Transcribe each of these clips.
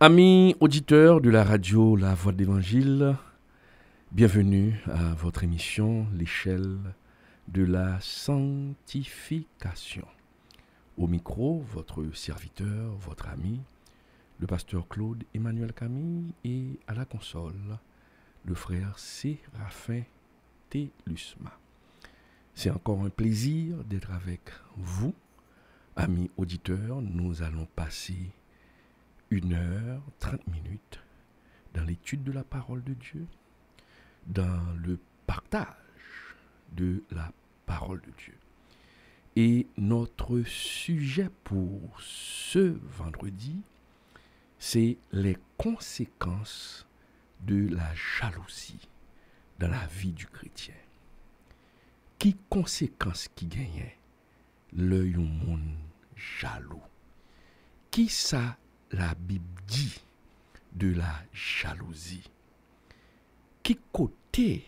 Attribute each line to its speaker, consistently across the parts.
Speaker 1: Amis auditeurs de la radio La Voix de l'Évangile, bienvenue à votre émission L'échelle de la sanctification. Au micro, votre serviteur, votre ami, le pasteur Claude Emmanuel Camille, et à la console, le frère Séraphin Télusma. C'est encore un plaisir d'être avec vous, amis auditeurs. Nous allons passer 1h30 dans l'étude de la parole de Dieu, dans le partage de la parole de Dieu. Et notre sujet pour ce vendredi, c'est les conséquences de la jalousie dans la vie du chrétien. Qui conséquences qui gagnent l'œil au monde jaloux? Qui ça la Bible dit de la jalousie? Qui côté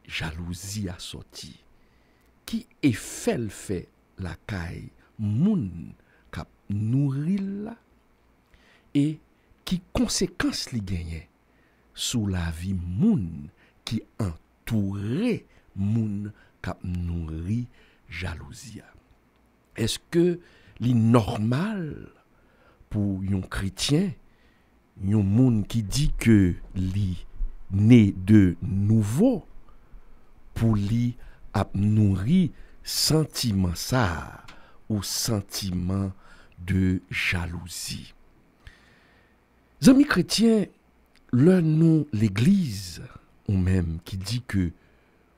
Speaker 1: jalousie a sorti? Qui effet le fait la caille moun k'ap nourri la? Et qui conséquences li gagne sous la vie moun qui entourait moun k'ap nourri jalousie? Est-ce que li normal pour un chrétien, un monde qui dit que li né de nouveau, pour li ap nourri sentiment ça ou sentiment de jalousie? Amis chrétiens, le nous l'église ou même qui dit que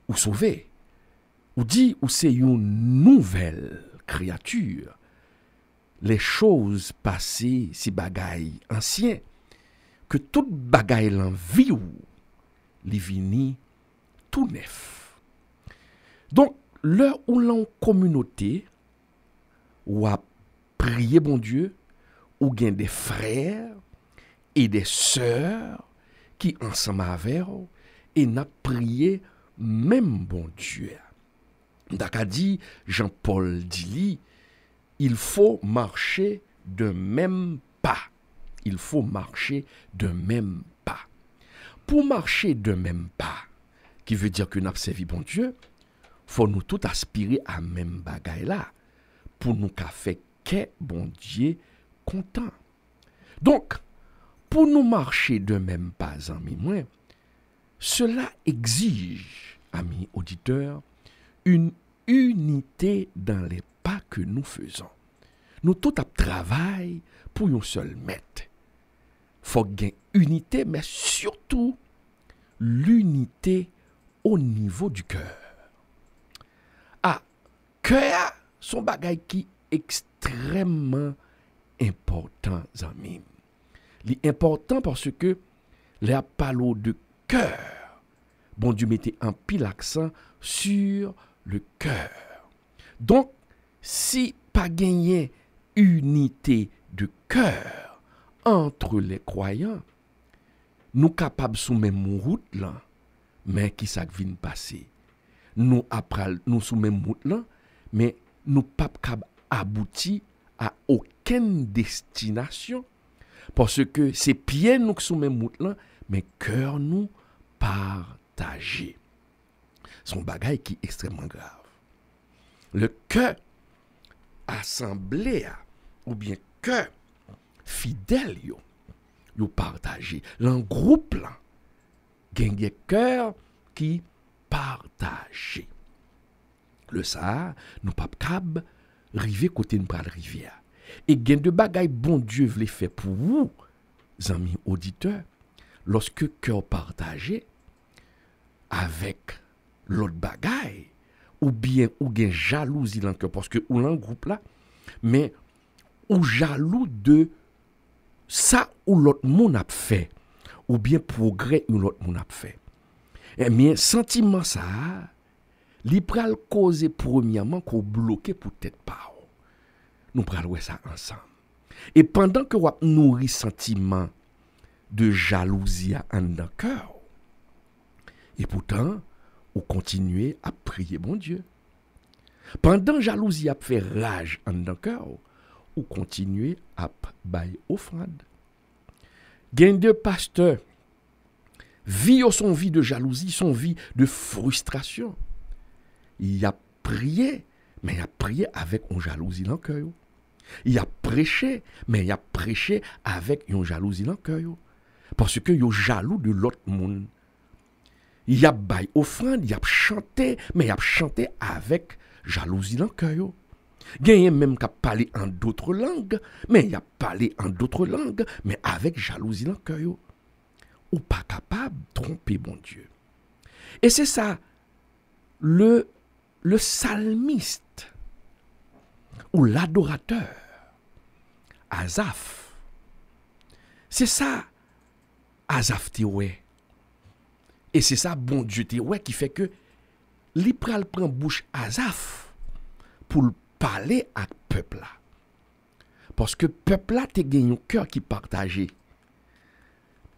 Speaker 1: ou sauvé, ou dit ou c'est une nouvelle créature. Les choses passées, si bagaille ancien, que toute bagaille l'en vie ou li vini tout neuf. Donc, l'heure où l'on communauté, ou a prié bon Dieu, ou gen des frères et des sœurs qui ensemble avec eux, et n'a prié même bon Dieu. Daka dit, Jean-Paul dit, il faut marcher de même pas. Il faut marcher de même pas. Pour marcher de même pas, qui veut dire que nous avons servi bon Dieu, faut nous tout aspirer à même bagaille là, pour nous faire que bon Dieu content. Donc, pour nous marcher de même pas, amis moi, cela exige, amis auditeurs, une unité dans les pas que nous faisons. Nous tout à travail pour un seul maître. Faut gagner unité, mais surtout l'unité au niveau du cœur. Ah, cœur, son bagay qui extrêmement important, amis. L'important parce que les parlons de cœur. Bon Dieu mettait un pile accent sur le cœur. Donc, si pas gagner unité de cœur entre les croyants, nous capables sous même route là, mais qui ça vient passer? Nous après nous sous même route là, mais nous pas capable aboutir à aucune destination parce que c'est pieds nous sous même route là, mais cœur nous partagé. Son bagage qui est extrêmement grave. Le cœur assemblée ou bien cœur fidèle yo partagé. L'un groupe là, gen cœur qui partagé. Le ça, nous pas capable river côté nous pral rivière. Et gen de bagay bon Dieu vle faire pour vous, amis auditeurs, lorsque cœur partagé avec l'autre bagay, ou bien ou gen jalousie dans le cœur parce que ou l'un groupe là, mais ou jaloux de ça ou l'autre monde a fait, ou bien progrès ou l'autre monde a fait. Eh bien, sentiment ça, li pral causer premièrement qu'on bloqué pour tête pas. Nous pral ouais ça ensemble. Et pendant que vous nourri sentiment de jalousie en dans cœur, et pourtant, vous continuez à prier bon Dieu. Pendant jalousie a fait rage en dans cœur, ou continuez à bailler offrande. Gen de pasteur, vie son vie de jalousie, son vie de frustration. Il a prié, mais il a prié avec une jalousie dans le cœur. Il a prêché, mais il a prêché avec une jalousie dans le cœur. Parce que il est jaloux de l'autre monde. Il a bail offrande, il a chanté, mais il a chanté avec jalousie dans le cœur. Il a même qu'à parler en d'autres langues, mais il a parlé en d'autres langues, mais avec jalousie dans le cœur. Ou pas capable de tromper mon Dieu. Et c'est ça, le psalmiste ou l'adorateur, Asaph, c'est ça, Asaph te ouais. Et c'est ça, bon Dieu te ouais, qui fait que li pral prend bouche Asaph pour parler à peuple là. Parce que peuple là te gagne un cœur qui partagé.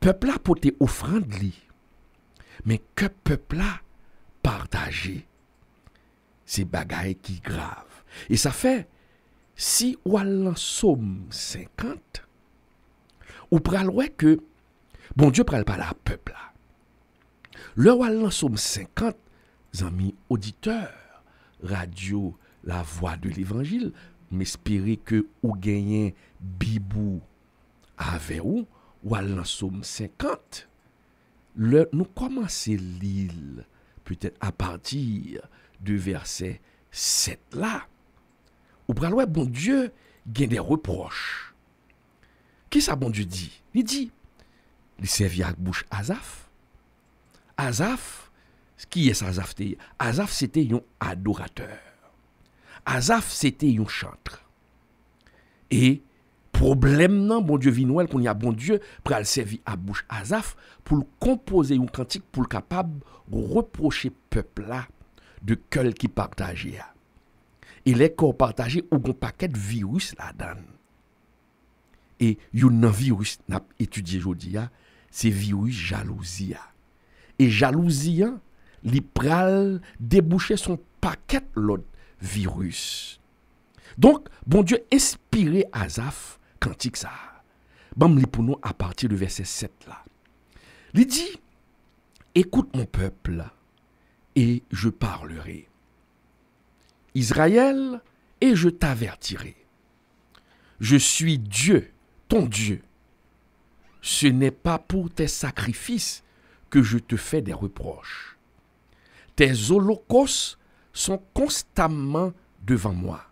Speaker 1: Peuple là pour te offrande li. Mais que peuple là partagé. C'est bagaille qui grave. Et ça fait, si ou al Somme 50, ou pral ouais que, bon Dieu pral parler à peuple là. Le ou al Somme 50, amis auditeurs, radio, la voix de l'évangile, m'espérer que ou gagnez bibou avec ou al Somme 50. Nous commençons l'île, peut-être à partir de verset 7 là. Ou pral ouais, bon Dieu, gagne des reproches. Qui ça bon Dieu dit? Il dit, il servit à bouche Asaph. Asaph, qui est Asaph? Asaph, c'était un adorateur. Asaph, c'était un chanteur. Et problème non, bon Dieu vinouel, qu'on y a bon Dieu, pour le servir à bouche Asaph, pour composer un cantique, pour le capable de reprocher peuple là de cœur qui partageait. Et les corps partagés ont un paquet de virus là-dedans. Et un virus n'a étudié aujourd'hui, c'est virus jalousie. Et jalousie, li pral déboucher son paquet l'autre virus. Donc, bon Dieu inspiré Asaph cantique ça. Bam li pour nous à partir du verset 7 là. Il dit, écoute mon peuple et je parlerai. Israël, et je t'avertirai. Je suis Dieu, ton Dieu. Ce n'est pas pour tes sacrifices que je te fais des reproches. Tes holocaustes sont constamment devant moi.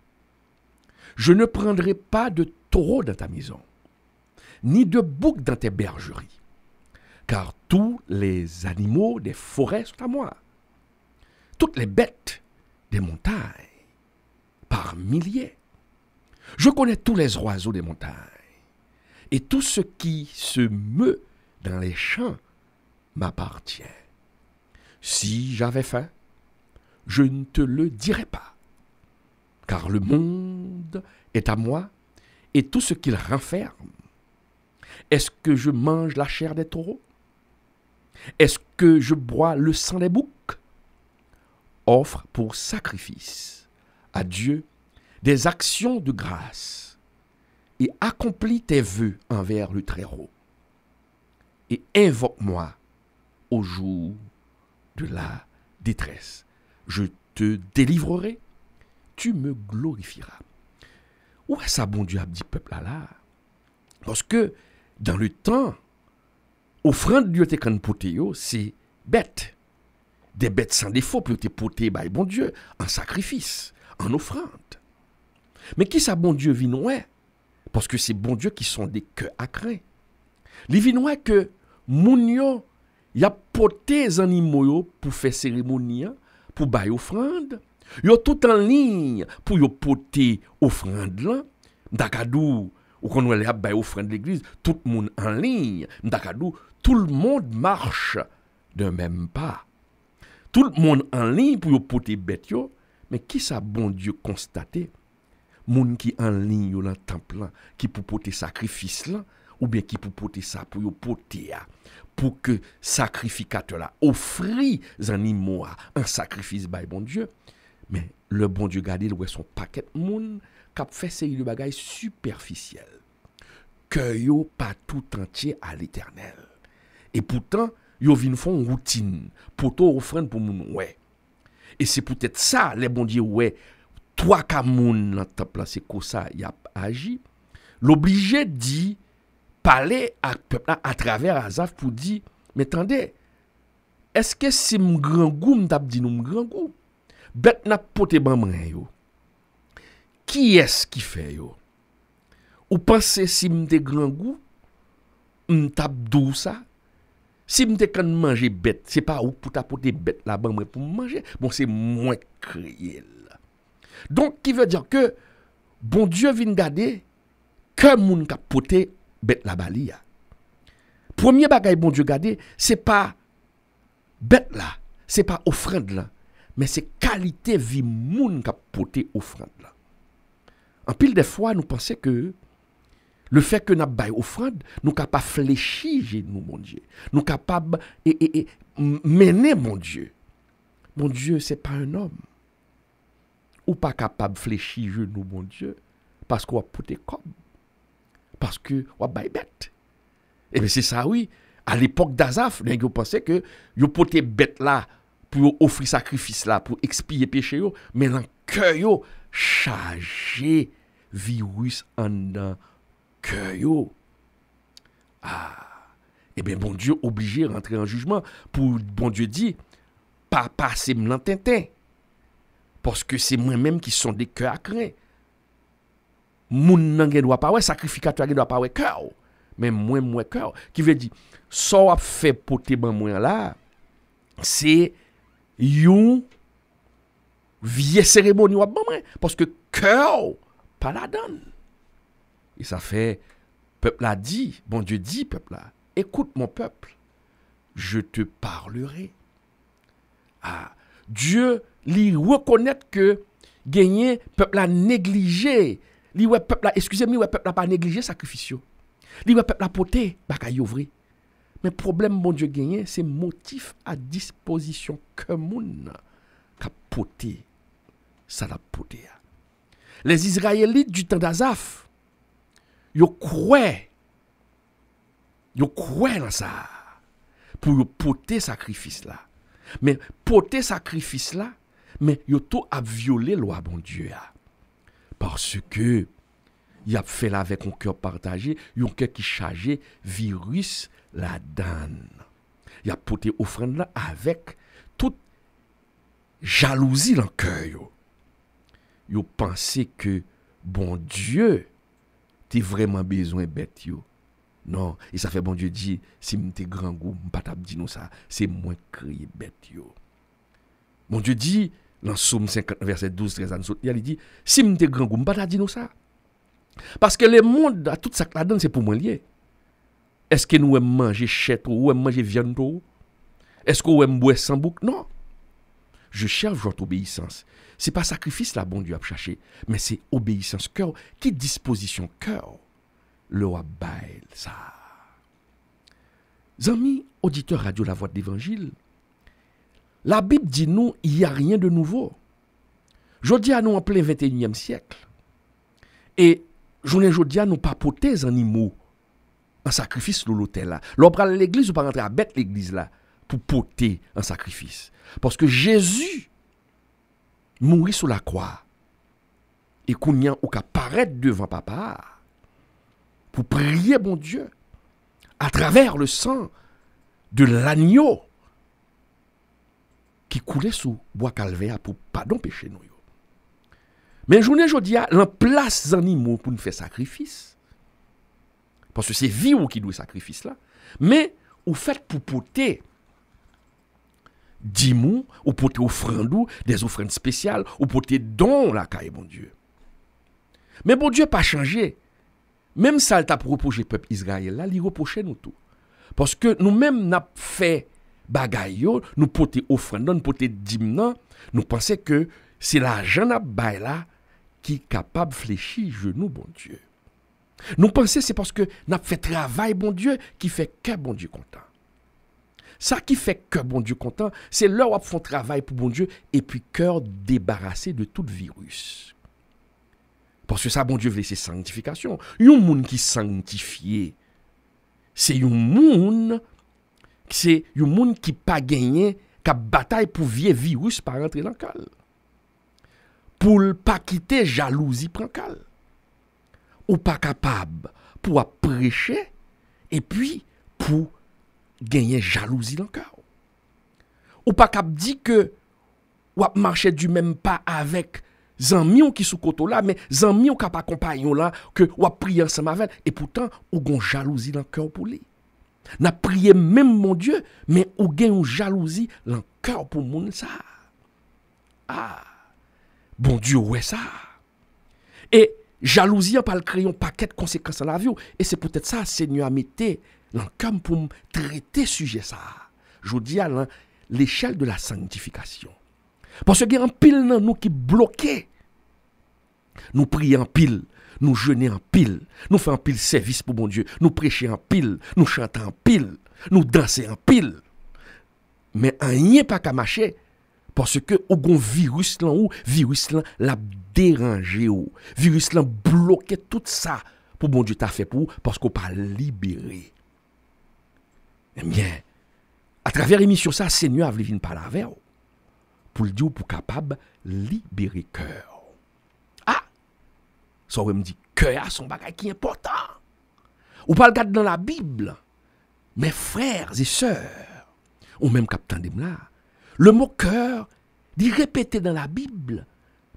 Speaker 1: Je ne prendrai pas de taureau dans ta maison, ni de bouc dans tes bergeries, car tous les animaux des forêts sont à moi. Toutes les bêtes des montagnes, par milliers. Je connais tous les oiseaux des montagnes, et tout ce qui se meut dans les champs m'appartient. Si j'avais faim, je ne te le dirais pas, car le monde est à moi et tout ce qu'il renferme. Est-ce que je mange la chair des taureaux? Est-ce que je bois le sang des boucs? Offre pour sacrifice à Dieu des actions de grâce et accomplis tes vœux envers le Très-Haut. Et invoque-moi au jour de la détresse. Je te délivrerai, tu me glorifieras. Où est ça, bon Dieu, a dit peuple là? Parce que dans le temps, offrande Dieu te kan pote yo, c'est bête. Des bêtes sans défaut pour te poter, bah, bon Dieu, en sacrifice, en offrande. Mais qui ça, bon Dieu, vinoué? Parce que c'est bon Dieu qui sont des cœurs à craint. Les vinoué que moun yo, y a poté les animaux pour faire cérémonie, pour bailler offrande. Yo tout en ligne pour yo poter offrande là. M'dakadou, ou qu'on va aller bailler offrande l'église, tout le monde en ligne. M'dakadou, tout le monde marche d'un même pas. Tout le monde en ligne pour yo poter bête yo. Mais qui ça bon Dieu constaté? Moun qui en ligne yo dans temple là, qui pour porter sacrifice là, ou bien qui pour porter ça pour yo porter pour que sacrificateur là offrit les animaux un sacrifice by bon Dieu. Mais le bon Dieu garde le son paquet moun qui fait série de bagailles superficielles. cœur yo pas tout entier à l'Éternel. Et pourtant, yo vinn font routine pour to offrande pour moun ouais. Et c'est peut-être ça les bon Dieu ouais, trois ka moun dans temple là c'est comme ça y a agi. L'obligé dit parler à peuple à travers Asaph pour dire mais attendez, est-ce que si m'grand goût m'tap dit nous m'grand goût bête n'a poté ban mwen yo. Qui est-ce qui fait yo? Ou pensez si m'te grand goût m'tap dou ça? Si m'te kan manger bête, c'est pas ou pour tapoter bête là ban pour manger. Bon c'est moins crier. Donc qui veut dire que bon Dieu vient garder que moun ka poté bête la balia. Premier bagay bon Dieu garder, c'est pas bête là, c'est pas offrande là, mais c'est qualité vie moun ka poté offrande là. En pile des fois nous pensons que le fait que nous avons offrande, nous sommes capables de fléchir nous, mon Dieu. Nous sommes capables de mener, mon Dieu. Mon Dieu, ce n'est pas un homme. Ou pas capable de fléchir nous, mon Dieu, parce qu'on a pouté comme. Parce que on a bête. Et bien c'est ça, oui. À l'époque d'Asaph, nous pensaient que vous pouté bête là pour offrir sacrifice là, pour expier péché, mais dans le cœur, chargé virus en dedans. Que yo. Eh bien, bon Dieu obligé de rentrer en jugement pour, bon Dieu dit, pas passer m'lantintin. Parce que c'est moi-même qui sont des cœurs à craint. Moun nan gen doit pas ouais, sacrificateur gen doit pas ouais cœur. Mais moi cœur. Qui veut dire, ça a fait poter ban moi là, c'est yon vieille cérémonie ou ban moi. Parce que cœur, pas la donne. Et ça fait, peuple a dit, bon Dieu dit, peuple là, écoute mon peuple, je te parlerai. Dieu lui reconnaît que gagner peuple a négligé, lui ouais peuple là, excusez-moi, ouais peuple a pas négligé sacrifice. Lui ouais peuple a poté, bagay ouvri. Mais problème bon Dieu gagné, c'est motif à disposition que moun ka poté, ça l'a poté. Les Israélites du temps d'Asaph yo croient dans ça pour porter sacrifice là. Mais porter sacrifice là, mais yo tout a violé loi bon Dieu a. Parce que y a fait là avec un cœur partagé, un cœur qui chargé virus la donne. Y a porté offrande là avec toute jalousie dans le cœur yo. Yo pensé que bon Dieu t'es vraiment besoin bête yo. Non, et ça fait bon Dieu dit si m'te grand goût, m'pas t'a dit nous ça, c'est moins crier bête yo. Bon Dieu dit dans Psaume 50 verset 12 13 il dit si m'te grand goût, m'pas t'a dit nous ça. Parce que le monde à tout ça la donne c'est pour moi lié. Est-ce que nous aimons manger chètre ou aimons manger viande ou est-ce qu'on aime boire sans bouc? Non. Je cherche votre obéissance. C'est pas sacrifice là, bon Dieu a cherché, mais c'est obéissance cœur. Qui disposition cœur le bail ça. Amis, auditeurs radio La Voix de l'Évangile, la Bible dit nous, il n'y a rien de nouveau. Je dis à nous en plein 21e siècle. Et je dis à nous pas porter les animaux en sacrifice dans l'hôtel là. L'on à l'église ou pas rentrer à bête l'église là pour porter un sacrifice. Parce que Jésus mourit sur la croix. Et qu'on y a ou qu'à paraître devant papa pour prier bon Dieu à travers le sang de l'agneau qui coulait sous bois calvaire pour pardon péché nous. Mais journée jodi a en place animaux pour nous faire sacrifice. Parce que c'est vie ou qui doit sacrifice là, mais ou fait pour porter dimou ou porter offrande des offrandes spéciales ou porter don la caille bon Dieu. Mais bon Dieu pas changé. Même ça t'a reproché peuple Israël là, il reprochait nous tout. Parce que nous-mêmes n'a fait bagay yo, nous porter offrande, nous porter dîme, nous pensons que c'est l'argent n'a bail là qui est capable de fléchir genou bon Dieu. Nous pensons c'est parce que n'a fait travail bon Dieu qui fait que bon Dieu content. Ça qui fait que bon Dieu content, c'est leur où font travail pour bon Dieu et puis cœur débarrassé de tout virus. Parce que ça, bon Dieu, veut c'est sanctification. Yon moun qui sanctifié, c'est yon moun qui pas gagné, qui bataille pour vieux virus par rentrer dans le cœur. Pour pas quitter jalousie prend cal. Ou pas capable pour prêcher et puis pour gagner jalousie dans le cœur. Ou pas capable dire que ou marcher du même pas avec zanmi qui sous koto là, mais zanmi qui pas compagnon là, que ou prier ensemble avec, et pourtant, ou gon jalousie dans le cœur pour lui. N'a prié même mon Dieu, mais ou gen une jalousie dans le cœur pour moun ça. Ah, bon Dieu, ouais ça. Et jalousie a pas le créer un paquet de conséquences dans la vie, et c'est peut-être ça, Seigneur a mis dans le cœur pour traiter sujet ça. Je vous dis à l'échelle de la sanctification. Parce qu'il y a un pile dans nous qui bloqué. Nous prions en pile, nous jeûnons en pile, nous faisons en pile service pour mon Dieu, nous prêchons en pile, nous chantons en pile, nous dansons en pile. Mais rien pas qu'à marcher parce que au virus là ou virus là l'a dérangé ou virus là bloqué tout ça pour mon Dieu t'a fait pour parce qu'on pas libéré. Eh bien, à travers l'émission ça, Seigneur a voulu venir parler avec vous. Pour le dire, pour capable libérer cœur. Ah! Ça me dit, cœur son bagage qui est important. Ou pas le garder dans la Bible. Mes frères et sœurs, ou même captain de là, le mot cœur dit répété dans la Bible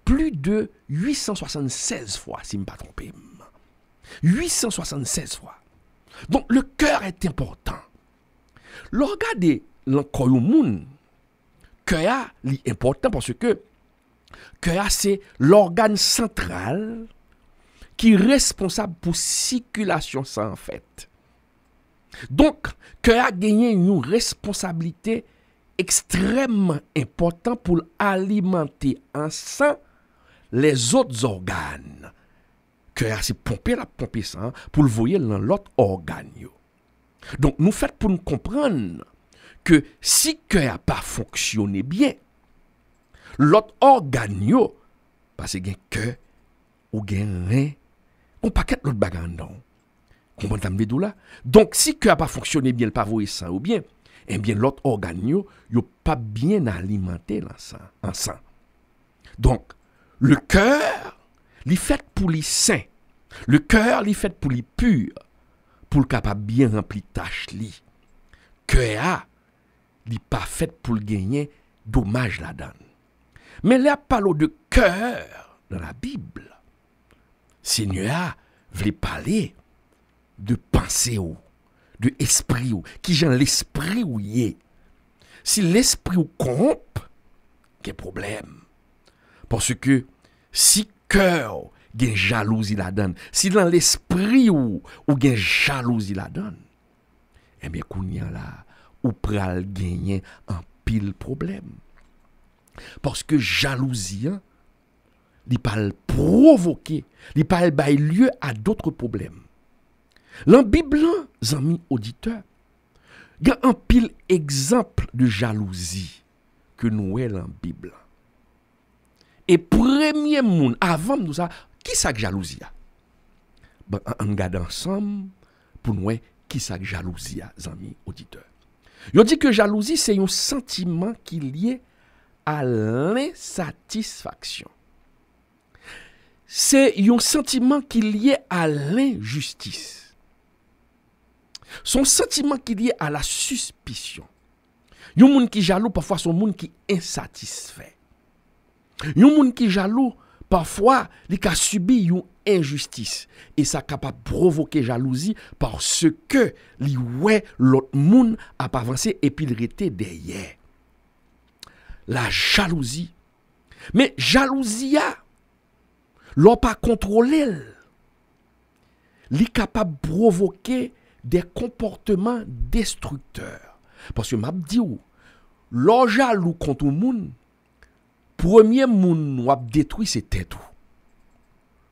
Speaker 1: plus de 876 fois, si je ne me pas trompé. 876 fois. Donc le cœur est important. Regardez l'encore au monde. Cœur est important parce que cœur c'est l'organe central qui est responsable pour circulation sang en fait. Donc cœur a gagné une responsabilité extrêmement importante pour alimenter en sang les autres organes. Cœur c'est pomper sang pour le voyer dans l'autre organe. Donc nous faisons pour nous comprendre que si le cœur n'a pas fonctionné bien, l'autre organe, parce qu'il y a un cœur ou un rein, on paquet l'autre bagarre dedans. Comprenez là? Donc si le cœur n'a pas fonctionné bien, le pas voyer sang ou bien, eh bien l'autre organe, n'a pas bien alimenté en sang. Donc, le cœur, il est fait pour les saints. Le cœur, il est fait pour les purs, pour le capable bien remplir tâche li. Cœur n'est pas fait pour gagner dommage là-dedans. Mais là, parle de cœur dans la Bible. Seigneur voulait parler de pensée ou de esprit ou qui genre l'esprit ou y est. Si l'esprit ou corrompt, quel problème? Parce que si cœur gen jalousie là-dedans, si dans l'esprit ou gen jalousie là-dedans, eh bien kounya là ou pral gagner un pile problème. Parce que jalousie, il peut provoquer, il peut donner lieu à d'autres problèmes. Dans la Bible, amis auditeurs, il y a un pile exemple de jalousie que nous avons dans la Bible. Et premier monde, avant nous ça, qui ça que jalousie? Ben, on regarde ensemble pour nous qui ça que jalousie, amis auditeurs. Il dit que jalousie, c'est un sentiment qui est lié à l'insatisfaction. C'est un sentiment qui est lié à l'injustice. Son sentiment qui est lié à la suspicion. Il y a un monde qui est jaloux, parfois son monde qui est insatisfait. Il y a un monde qui est jaloux, parfois il a subi une injustice. Et ça est capable de provoquer jalousie parce que l'autre monde a pas avancé et puis il était derrière. La jalousie. Mais jalousie, l'on pas contrôlé. Il est capable de provoquer des comportements destructeurs. Parce que m'a dit l'on jaloux contre le monde, premier monde a détruit c'est tête.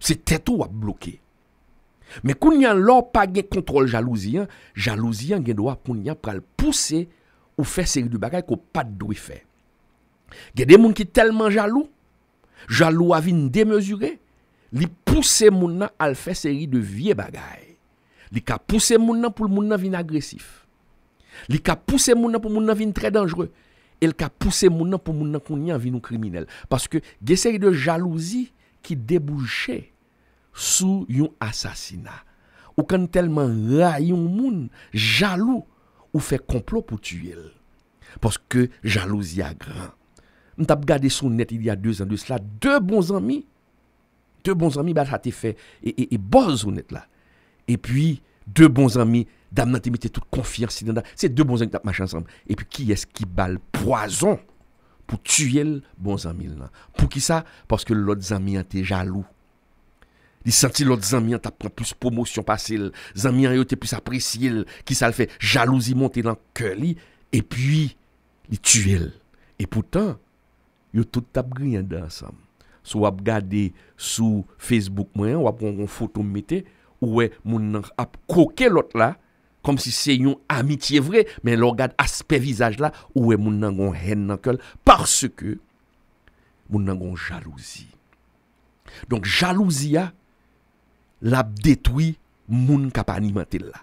Speaker 1: C'est tête ou a bloqué. Mais quand y a l'on pas de contrôle jalousie, jalousie gen doit pour y pral pousser ou faire série de bagages qu'on pas doit faire. Il y a des gens qui sont tellement jaloux à vin démesuré, li pousse moun nan al faire série de vieux bagay. Li ka pousse moun nan pour moun nan vin agressif. Li ka pousse moun nan pour moun nan vin très dangereux. Et li ka pousse moun nan pour moun nan konyan vin ou criminel. Parce que gen série de jalousie qui débouchait sous yon assassinat. Ou quand tellement ray yon moun jaloux ou fait complot pour tuer. Parce que jalousie a grand. M't'a regardé son net il y a 2 ans de cela, deux bons amis, bah ça t'est fait et boz ou net là. Et puis deux bons amis, dame nan te mette toute confiance dans c'est deux bons amis qui marchent ensemble. Et puis qui est-ce qui balle poison pour tuer le bons amis là? Pour qui ça? Parce que l'autre ami était jaloux. Il sentit l'autre ami t'a prend plus promotion facile, ami yo te plus apprécié, qui ça le fait jalousie monter dans cœur li et puis il tuer. Et pourtant yo tout tap grien ensemble. So wap gade sous Facebook moyen, ou ap une photo mette ou moun nan ap koke l'autre là comme si c'est une amitié vrai, mais l'on regarde aspect visage là ou moun nan gon haine nan cœur parce que moun nan gon jalousie. Donc jalousie a la détruit moun k'ap alimenter là.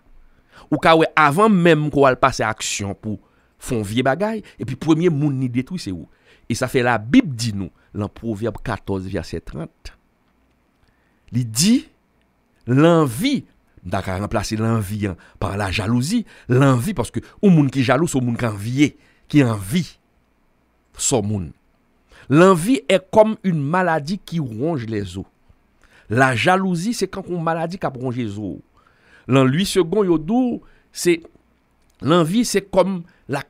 Speaker 1: Ou ka ouais avant même qu'on al passer action pour font vieux bagay et puis premier moun ni détruit c'est où? Et ça fait la Bible dit nous, dans Proverbe 14, verset 30. Il dit, l'envie, d'accord, remplacer l'envie par la jalousie, l'envie, parce que ou moun qui jaloux, ou moun qui envie, son moun. L'envie est comme une maladie qui ronge les os. La jalousie, c'est quand une maladie qui ronge les os. Dans 8 secondes, yodou, c'est, l'envie, c'est comme la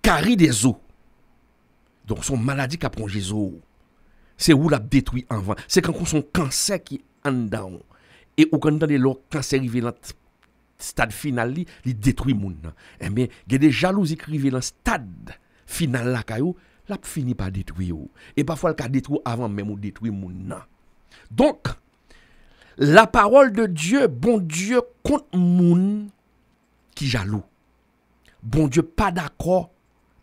Speaker 1: carie des os. Donc son maladie qui a prend Jésus, c'est où l'a détruit avant. C'est quand son cancer qui en dedans. Et ou quand le cancer arrive dans stade final, il détruit moun. Eh bien, il y a des jalousies qui arrivent dans stade final là kayou, l'a fini par détruire. Et parfois le cas détruit avant même ou détruit moun. Donc la parole de Dieu, bon Dieu contre moun qui jaloux. Bon Dieu pas d'accord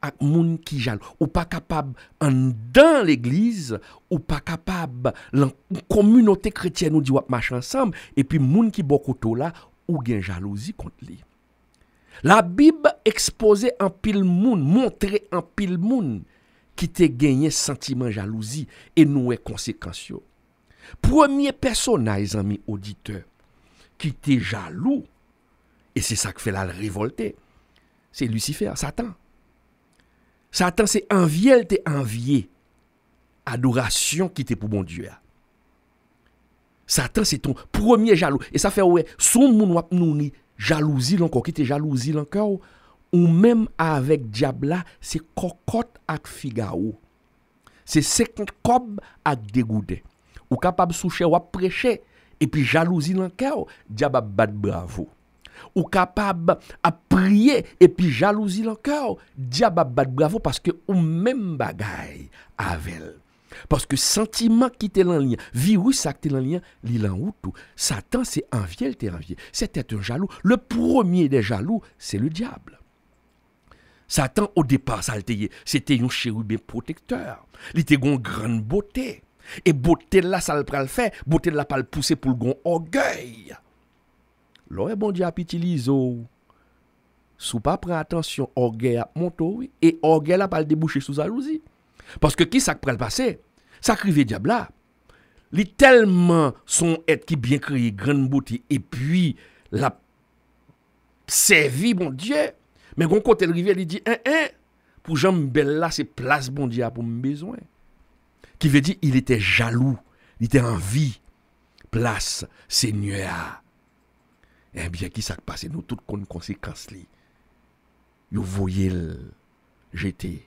Speaker 1: ak moun qui jaloux ou pas capable dans l'église ou pas capable dans communauté chrétienne ou dit wap marche ensemble et puis moun qui bokoto là ou gen jalousie contre lui. La Bible exposait en pile moun, montrer en pile moun qui te gagné sentiment jalousie et nous est conséquences yo. Premier personnage amis auditeurs qui te jaloux et c'est ça qui fait la révolter. C'est Lucifer, Satan. Satan c'est envier, elle t'est envié. Adoration qui t'est pour bon Dieu. Satan c'est ton premier jaloux. Et ça fait ouais, son moun wap nouni jalousie encore qui t'est jalousie encore ou même avec diable là, c'est cocotte ak Figaro. C'est 50 cob ak dégoudé. Ou capable soucher wap prêcher et puis jalousie encore, diable bat bravo. Ou capable à prier et puis jalousie encore, diable bat bravo parce que ou même bagaille avec. Parce que sentiment qui était en lien, virus qui était en lien, l'il en ou tout. Satan c'est envié, il était envié. C'était un jaloux. Le premier des jaloux, c'est le diable. Satan au départ, c'était un chérubin protecteur. Il était une grande beauté. Et beauté là, ça le pral faire, beauté là pas le pousser pour le gon orgueil. L'or bon Dieu a utilisé sous pas prendre attention orgueil a monto et orgueil là pas le déboucher sous jalousie. Parce que qui ça pral passer? Ça crive diable là. Li tellement son être qui bien créé grande beauté et puis la servi bon Dieu. Mais gon côté le rivière il dit pour jambe belle là c'est place bon Dieu pour me besoin. Qui veut dire il était jaloux, il était en vie. Place Seigneur. Eh bien, qui s'est passé? Nous toutes connaissons conséquences li. Vous voyez le jeter.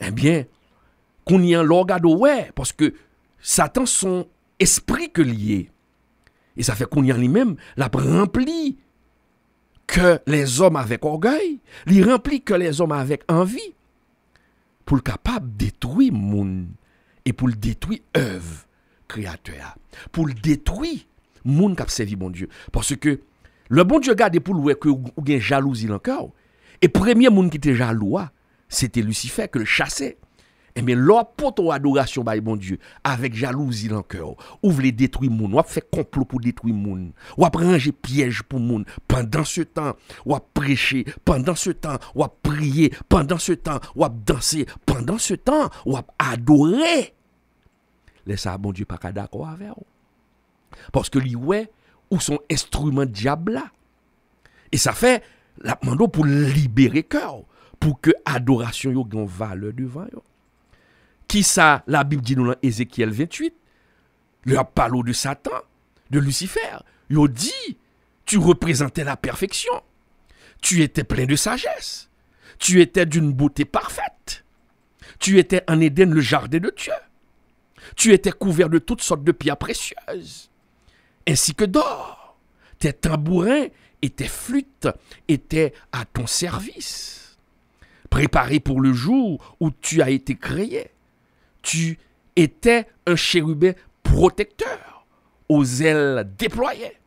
Speaker 1: Eh bien, qu'on y a un regarde ouais, parce que Satan son esprit que lié. Et ça fait qu'on y a lui-même l'a rempli que les hommes avec orgueil, il remplit que les hommes avec envie pour le capable de détruire monde et pour le détruire œuvre créateur, pour le détruire moun k'ap servi bon Dieu. Parce que le bon Dieu garde pour louer que ou gen jalousie encore. Et premier moun qui était jaloux, c'était Lucifer que le chassait. Eh bien, leur poto adoration by bon Dieu, avec jalousie dans le cœur, ou voulez détruire le monde, ou fait complot pour détruire le monde, ou ranger piège pour le monde. Pendant ce temps, ou prêcher, pendant ce temps, ou prier, pendant ce temps, ou danser, pendant ce temps, ou adorer. Laissez bon Dieu pas d'accord avec vous. Parce que lui, ouais, ou son instrument diable là. Et ça fait la demande pour libérer le cœur, pour que l'adoration ait une valeur devant vous. Qui ça, la Bible dit nous dans Ézéchiel 28, il parle de Satan, de Lucifer. Il dit, tu représentais la perfection. Tu étais plein de sagesse. Tu étais d'une beauté parfaite. Tu étais en Éden, le jardin de Dieu. Tu étais couvert de toutes sortes de pierres précieuses, ainsi que d'or. Tes tambourins et tes flûtes étaient à ton service, préparés pour le jour où tu as été créé. Tu étais un chérubin protecteur, aux ailes déployées.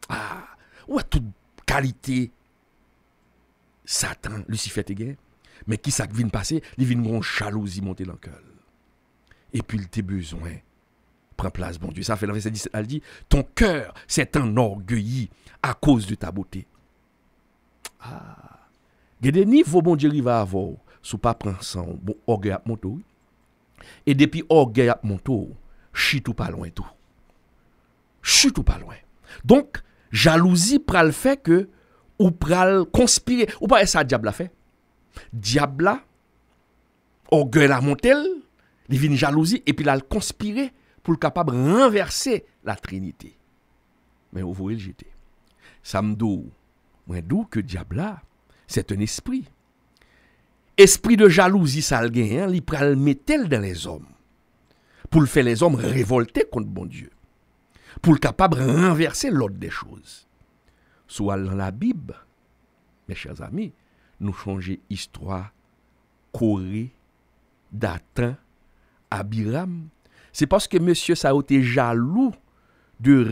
Speaker 1: Ah, où a toute qualité Satan, Lucifer te gagne. Mais qui ça vient passer? Il vient une jalousie monter dans le cœur. Et puis il t'a besoin. Prends place, bon Dieu. Ça fait le verset 17, elle dit, ton cœur s'est enorgueilli à cause de ta beauté. Ah. Il y a des niveaux, bon Dieu, il va avoir. Sous pas prendre son bon orgueil à monter. Et depuis orgueil à monter, chute ou pas loin tout. Chute ou pas loin. Donc, jalousie pral fait que ou pral conspirer. Ou pas ça diable a fait. Diable là, orgueil la montel, il vient jalousie et puis il a conspiré pour le capable de renverser la Trinité. Mais vous voyez le jeter. Ça me dit, que diable là, c'est un esprit. Esprit de jalousie, ça le gagne, il pral le mettre dans les hommes. Pour le faire les hommes révolter contre bon Dieu. Pour le capable de renverser l'ordre des choses. Soit dans la Bible, mes chers amis, nous changer histoire Corée, Dathan, Abiram. C'est parce que monsieur ça a été jaloux de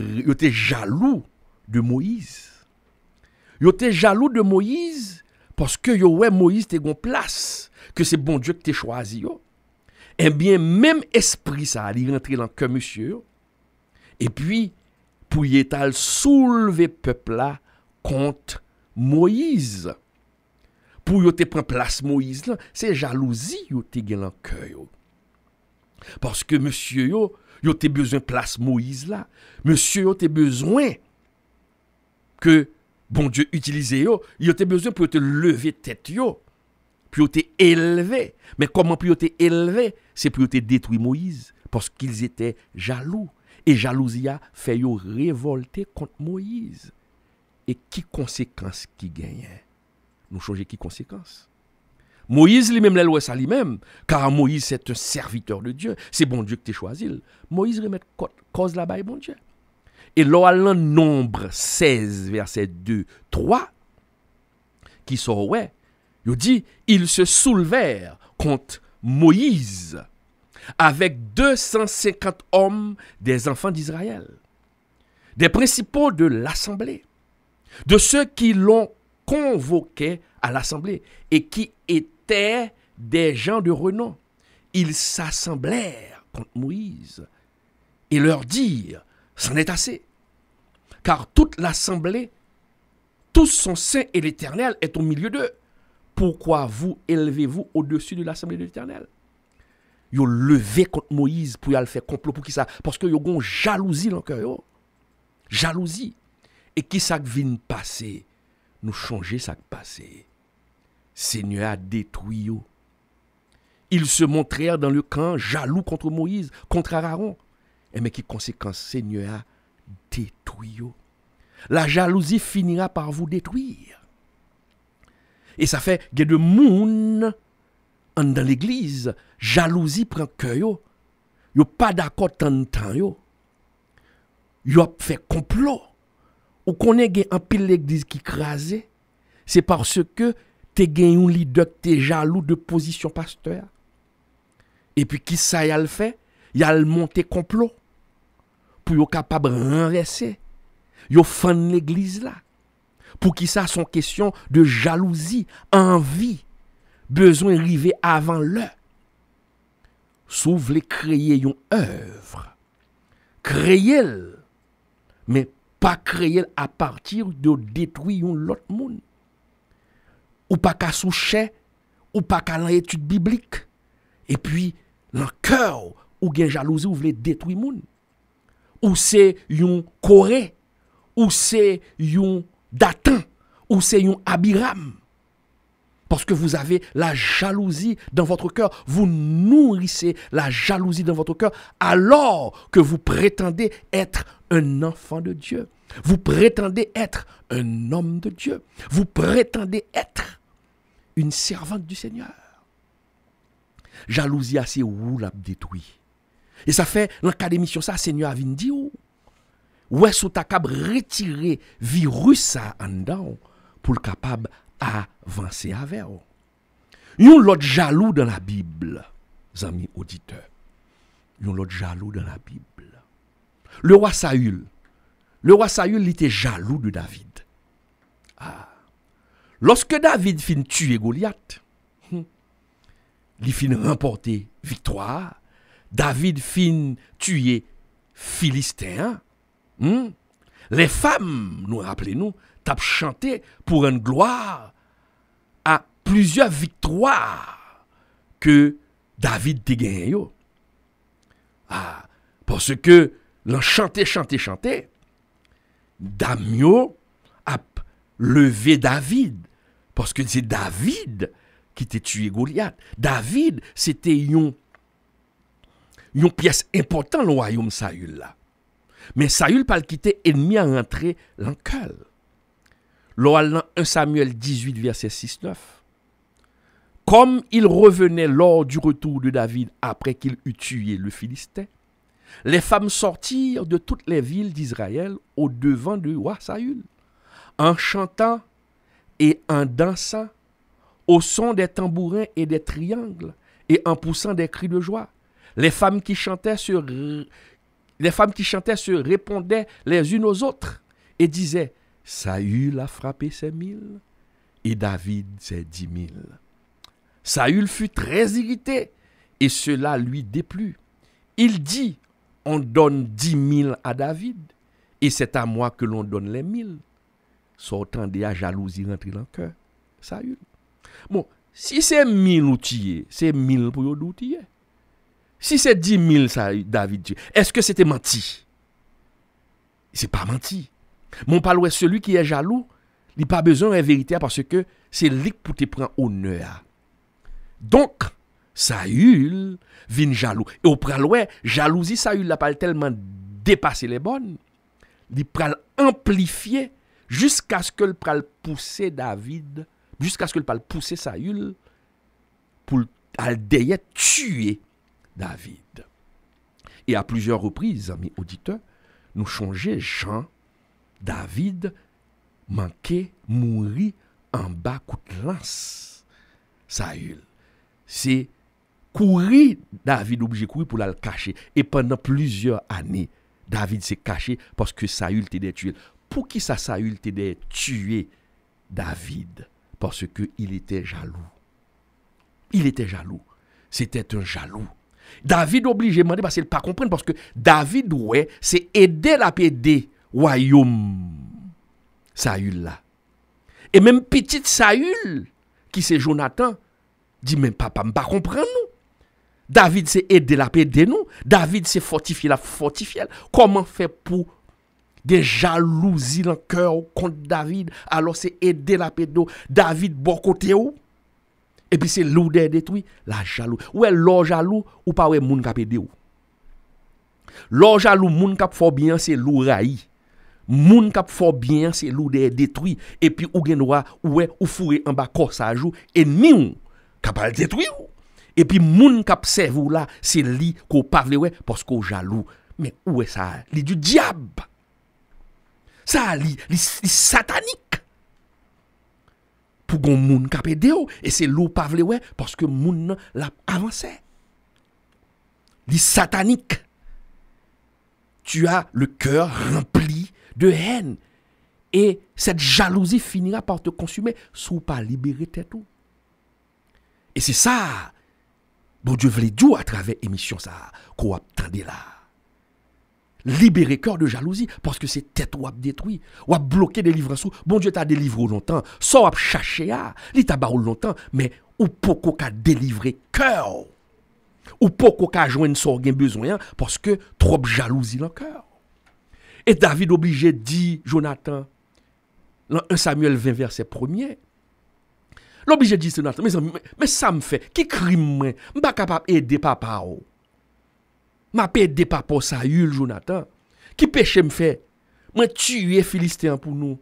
Speaker 1: Moïse. Il était jaloux de Moïse parce que Moïse était en place, que c'est bon Dieu qui t'a choisi. Yo. Eh bien, même esprit ça, il rentre dans le cœur monsieur. Et puis, pour y étal soulever peuple là contre Moïse. Pour y te prendre place Moïse là, c'est jalousie yo te gen dans le cœur. Parce que monsieur yo te besoin place Moïse là. Monsieur yo te besoin que bon Dieu utilise yo te besoin pour te lever tête yo. Pour te élever. Mais comment pour te élever? C'est pour te détruire Moïse parce qu'ils étaient jaloux. Et jalousie a fait yo révolter contre Moïse. Et qui conséquence qui gagne? Nous changer qui conséquence? Moïse lui-même l'a ça lui-même, car Moïse c'est un serviteur de Dieu. C'est bon Dieu qui t'a choisi. Moïse remet cause là-bas, bon Dieu. Et là, Nombre 16, verset 2, 3, qui sort, ouais, il dit, ils se soulevèrent contre Moïse avec 250 hommes des enfants d'Israël, des principaux de l'assemblée, de ceux qui l'ont convoqué à l'assemblée et qui étaient des gens de renom. Ils s'assemblèrent contre Moïse et leur dirent, c'en est assez, car toute l'assemblée, tous son saint et l'Éternel est au milieu d'eux. Pourquoi vous élevez-vous au-dessus de l'assemblée de l'Éternel? Ils ont levé contre Moïse pour y aller faire complot pour qui ça? Parce que ils ont jalousie dans le cœur. Jalousie. Et qui ça vient passer? Nous changer ça passé. Seigneur a détruit eux. Ils se montrèrent dans le camp jaloux contre Moïse, contre Aaron. Et mais qui conséquence? Seigneur a détruit eux. La jalousie finira par vous détruire. Et ça fait qu'il y a de monde dans l'église, jalousie prend cœur yo. Yo pas d'accord tant de temps yo. Yo fait complot. Ou connaît un pile l'église qui crasé, c'est parce que tu gagné un leader qui est jaloux de position pasteur. Et puis qui ça y a le fait? Y a le monté complot pour yo capable renverser. Yo fan l'église là. Pour qui ça sont question de jalousie, envie, besoin d'arriver avant l'heure. si vous voulez créer une œuvre, créez-le, mais pas créer à partir de détruire l'autre monde. Ou pas qu'à soucher, ou pas qu'à l'étude biblique. Et puis, dans le cœur, ou bien jalousie, vous voulez détruire le monde. Ou c'est un Corée, ou c'est un Dathan, ou c'est un Abiram. Parce que vous avez la jalousie dans votre cœur. Vous nourrissez la jalousie dans votre cœur alors que vous prétendez être un enfant de Dieu. Vous prétendez être un homme de Dieu. Vous prétendez être une servante du Seigneur. Jalousie assez où l'a détruit. Et ça fait, dans le cas d'émission, ça, Seigneur a dit, où est-ce que tu as retirer virus ça en dedans pour le capable avancer avec vous. Il y a l'autre jaloux dans la Bible, amis auditeurs. Il y a l'autre jaloux dans la Bible. Le roi Saül. Le roi Saül, il était jaloux de David. Lorsque David fin tuer Goliath, il fin remporter victoire. David fin tuer Philistin. Les femmes, nous rappelez-nous, t'as chanté pour une gloire à plusieurs victoires que David te gagné. Parce que l'on chantait, Damio a levé David. Parce que c'est David qui t'a tué Goliath. David, c'était une pièce importante dans le royaume Saül là. Mais Saül pas le quitter ennemi à rentrer dans le cœur. Dans 1 Samuel 18, verset 6-9. Comme il revenait lors du retour de David après qu'il eut tué le Philistin, les femmes sortirent de toutes les villes d'Israël au devant du roi Saül, en chantant et en dansant au son des tambourins et des triangles et en poussant des cris de joie. Les femmes qui chantaient se répondaient les unes aux autres et disaient: Saül a frappé ses 1000 et David ses 10 000. Saül fut très irrité et cela lui déplut. Il dit: on donne 10 000 à David et c'est à moi que l'on donne les 1000. Sortant de la jalousie rentrer dans le cœur. Saül. Bon, si c'est 1000 outillés, c'est 1000 pour outiller. Si c'est 10 000 David, est-ce que c'était menti? C'est pas menti. Mon paloué, celui qui est jaloux, il n'a pas besoin de vérité parce que c'est lui pour te prendre honneur. Donc, Saül vient jaloux. Et au paloué, jalousie, Saül n'a pas tellement dépassé les bonnes. Il pral amplifier jusqu'à ce que le pral pousser David, jusqu'à ce que le pral pousser Saül pour d'ailleurs tuer David. Et à plusieurs reprises, amis auditeurs, nous changeons Jean, David manquait mourir en bas coup de lance. Saül. C'est courir, David obligé de courir pour le cacher. Et pendant plusieurs années, David s'est caché parce que Saül t'a tué. Pour qui ça Saül t'a tué David? Parce qu'il était jaloux. Il était jaloux. C'était un jaloux. David obligé de demander parce qu'il ne pas comprendre parce que David, ouais, c'est aider la paix des royaumes Saül là. Et même petit Saül, qui c'est Jonathan, dit mais papa, je ne pas comprendre nous. David c'est aider la paix de nous. David c'est fortifier la fortifier. Comment faire pour des jalousies dans le cœur contre David? Alors c'est aider la paix de nous. David bon côté où? Et puis c'est l'eau détruit, la jaloux. Ou est l'or jaloux ou pas ouais moun k'ap aider ou. L'or jaloux moun k'ap fort bien c'est l'eau raï. Moun k'ap fort bien c'est l'eau détruit et puis ou gen droit ou est ou fourrer en bas corsage ou ennemi ou capable détruire. Et puis moun k'ap serve ou là c'est li ko pa vle ouais parce qu'on jaloux. Mais où est ça? Li du diable. Ça li satanique. Pour qu'on moun k'ap aider et c'est l'eau pa vle ouais parce que moun l'a avancé. Li satanique. Tu as le cœur rempli de haine. Et cette jalousie finira par te consumer si tu pas libérer tes tout. Et c'est ça, Bon Dieu voulait dire à travers émission ça qu'on attendait là. Libérer cœur de jalousie parce que c'est tête ou a détruit ou a bloqué délivrance. Bon Dieu t'a délivré longtemps, ça ou a cherché à, li t'a barou longtemps, mais ou poko ka délivrer cœur. Ou poko ka joindre son gen besoin parce que trop jalousie dans cœur. Et David obligé dit Jonathan dans 1 Samuel 20 verset 1er. L'obligé dit Jonathan, mais ça me fait qui crime moi, m'pas capable aider papa ou. M'a pas aider papa Saül Jonathan. Qui péché me fait? Moi tuer Philistin pour nous.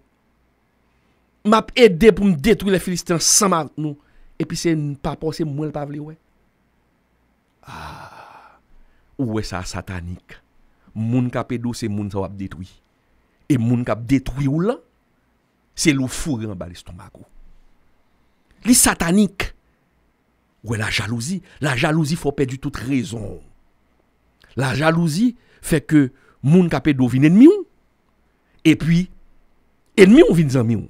Speaker 1: M'a aidé pour me détruire les Philistins sans nous. Et puis c'est papa c'est moi le pas vle ouais. Ah. Ouais ça satanique. Moun ka pédo c'est moun ça va détruire. Et moun ka détruit ou là c'est le fourré en bas l'estomac. Li satanique. Ouais la jalousie faut perdre toute raison. La jalousie fait que moun ka pédo vin ennemi ou. Et puis ennemi ou vin zanmi ou.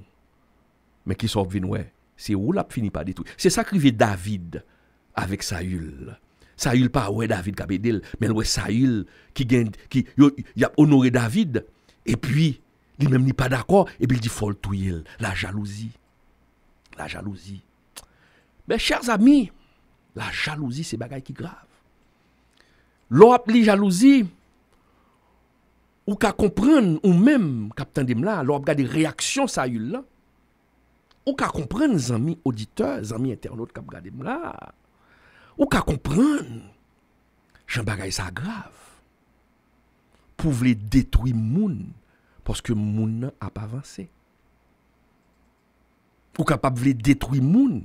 Speaker 1: Mais qui sort vin ouais, c'est où la fini par détruire. C'est ça qu'arrive David avec Saül. Saül pas ouais David ka pédel, mais ouais Saül qui a honoré David et puis lui même n'est pas d'accord et puis il dit faut le tuer. La jalousie. Mes chers amis, la jalousie c'est bagay qui grave. L'op li jalousie ou ka comprendre ou même captain dem là, l'op regarder réaction Saül là. Ou ka comprendre amis auditeurs, amis internautes k'ap regarder là. Ou ka comprendre Jean bagay ça grave. Pour vle détruire moun parce que moun a pas avancé. Ou capable vle détruire moun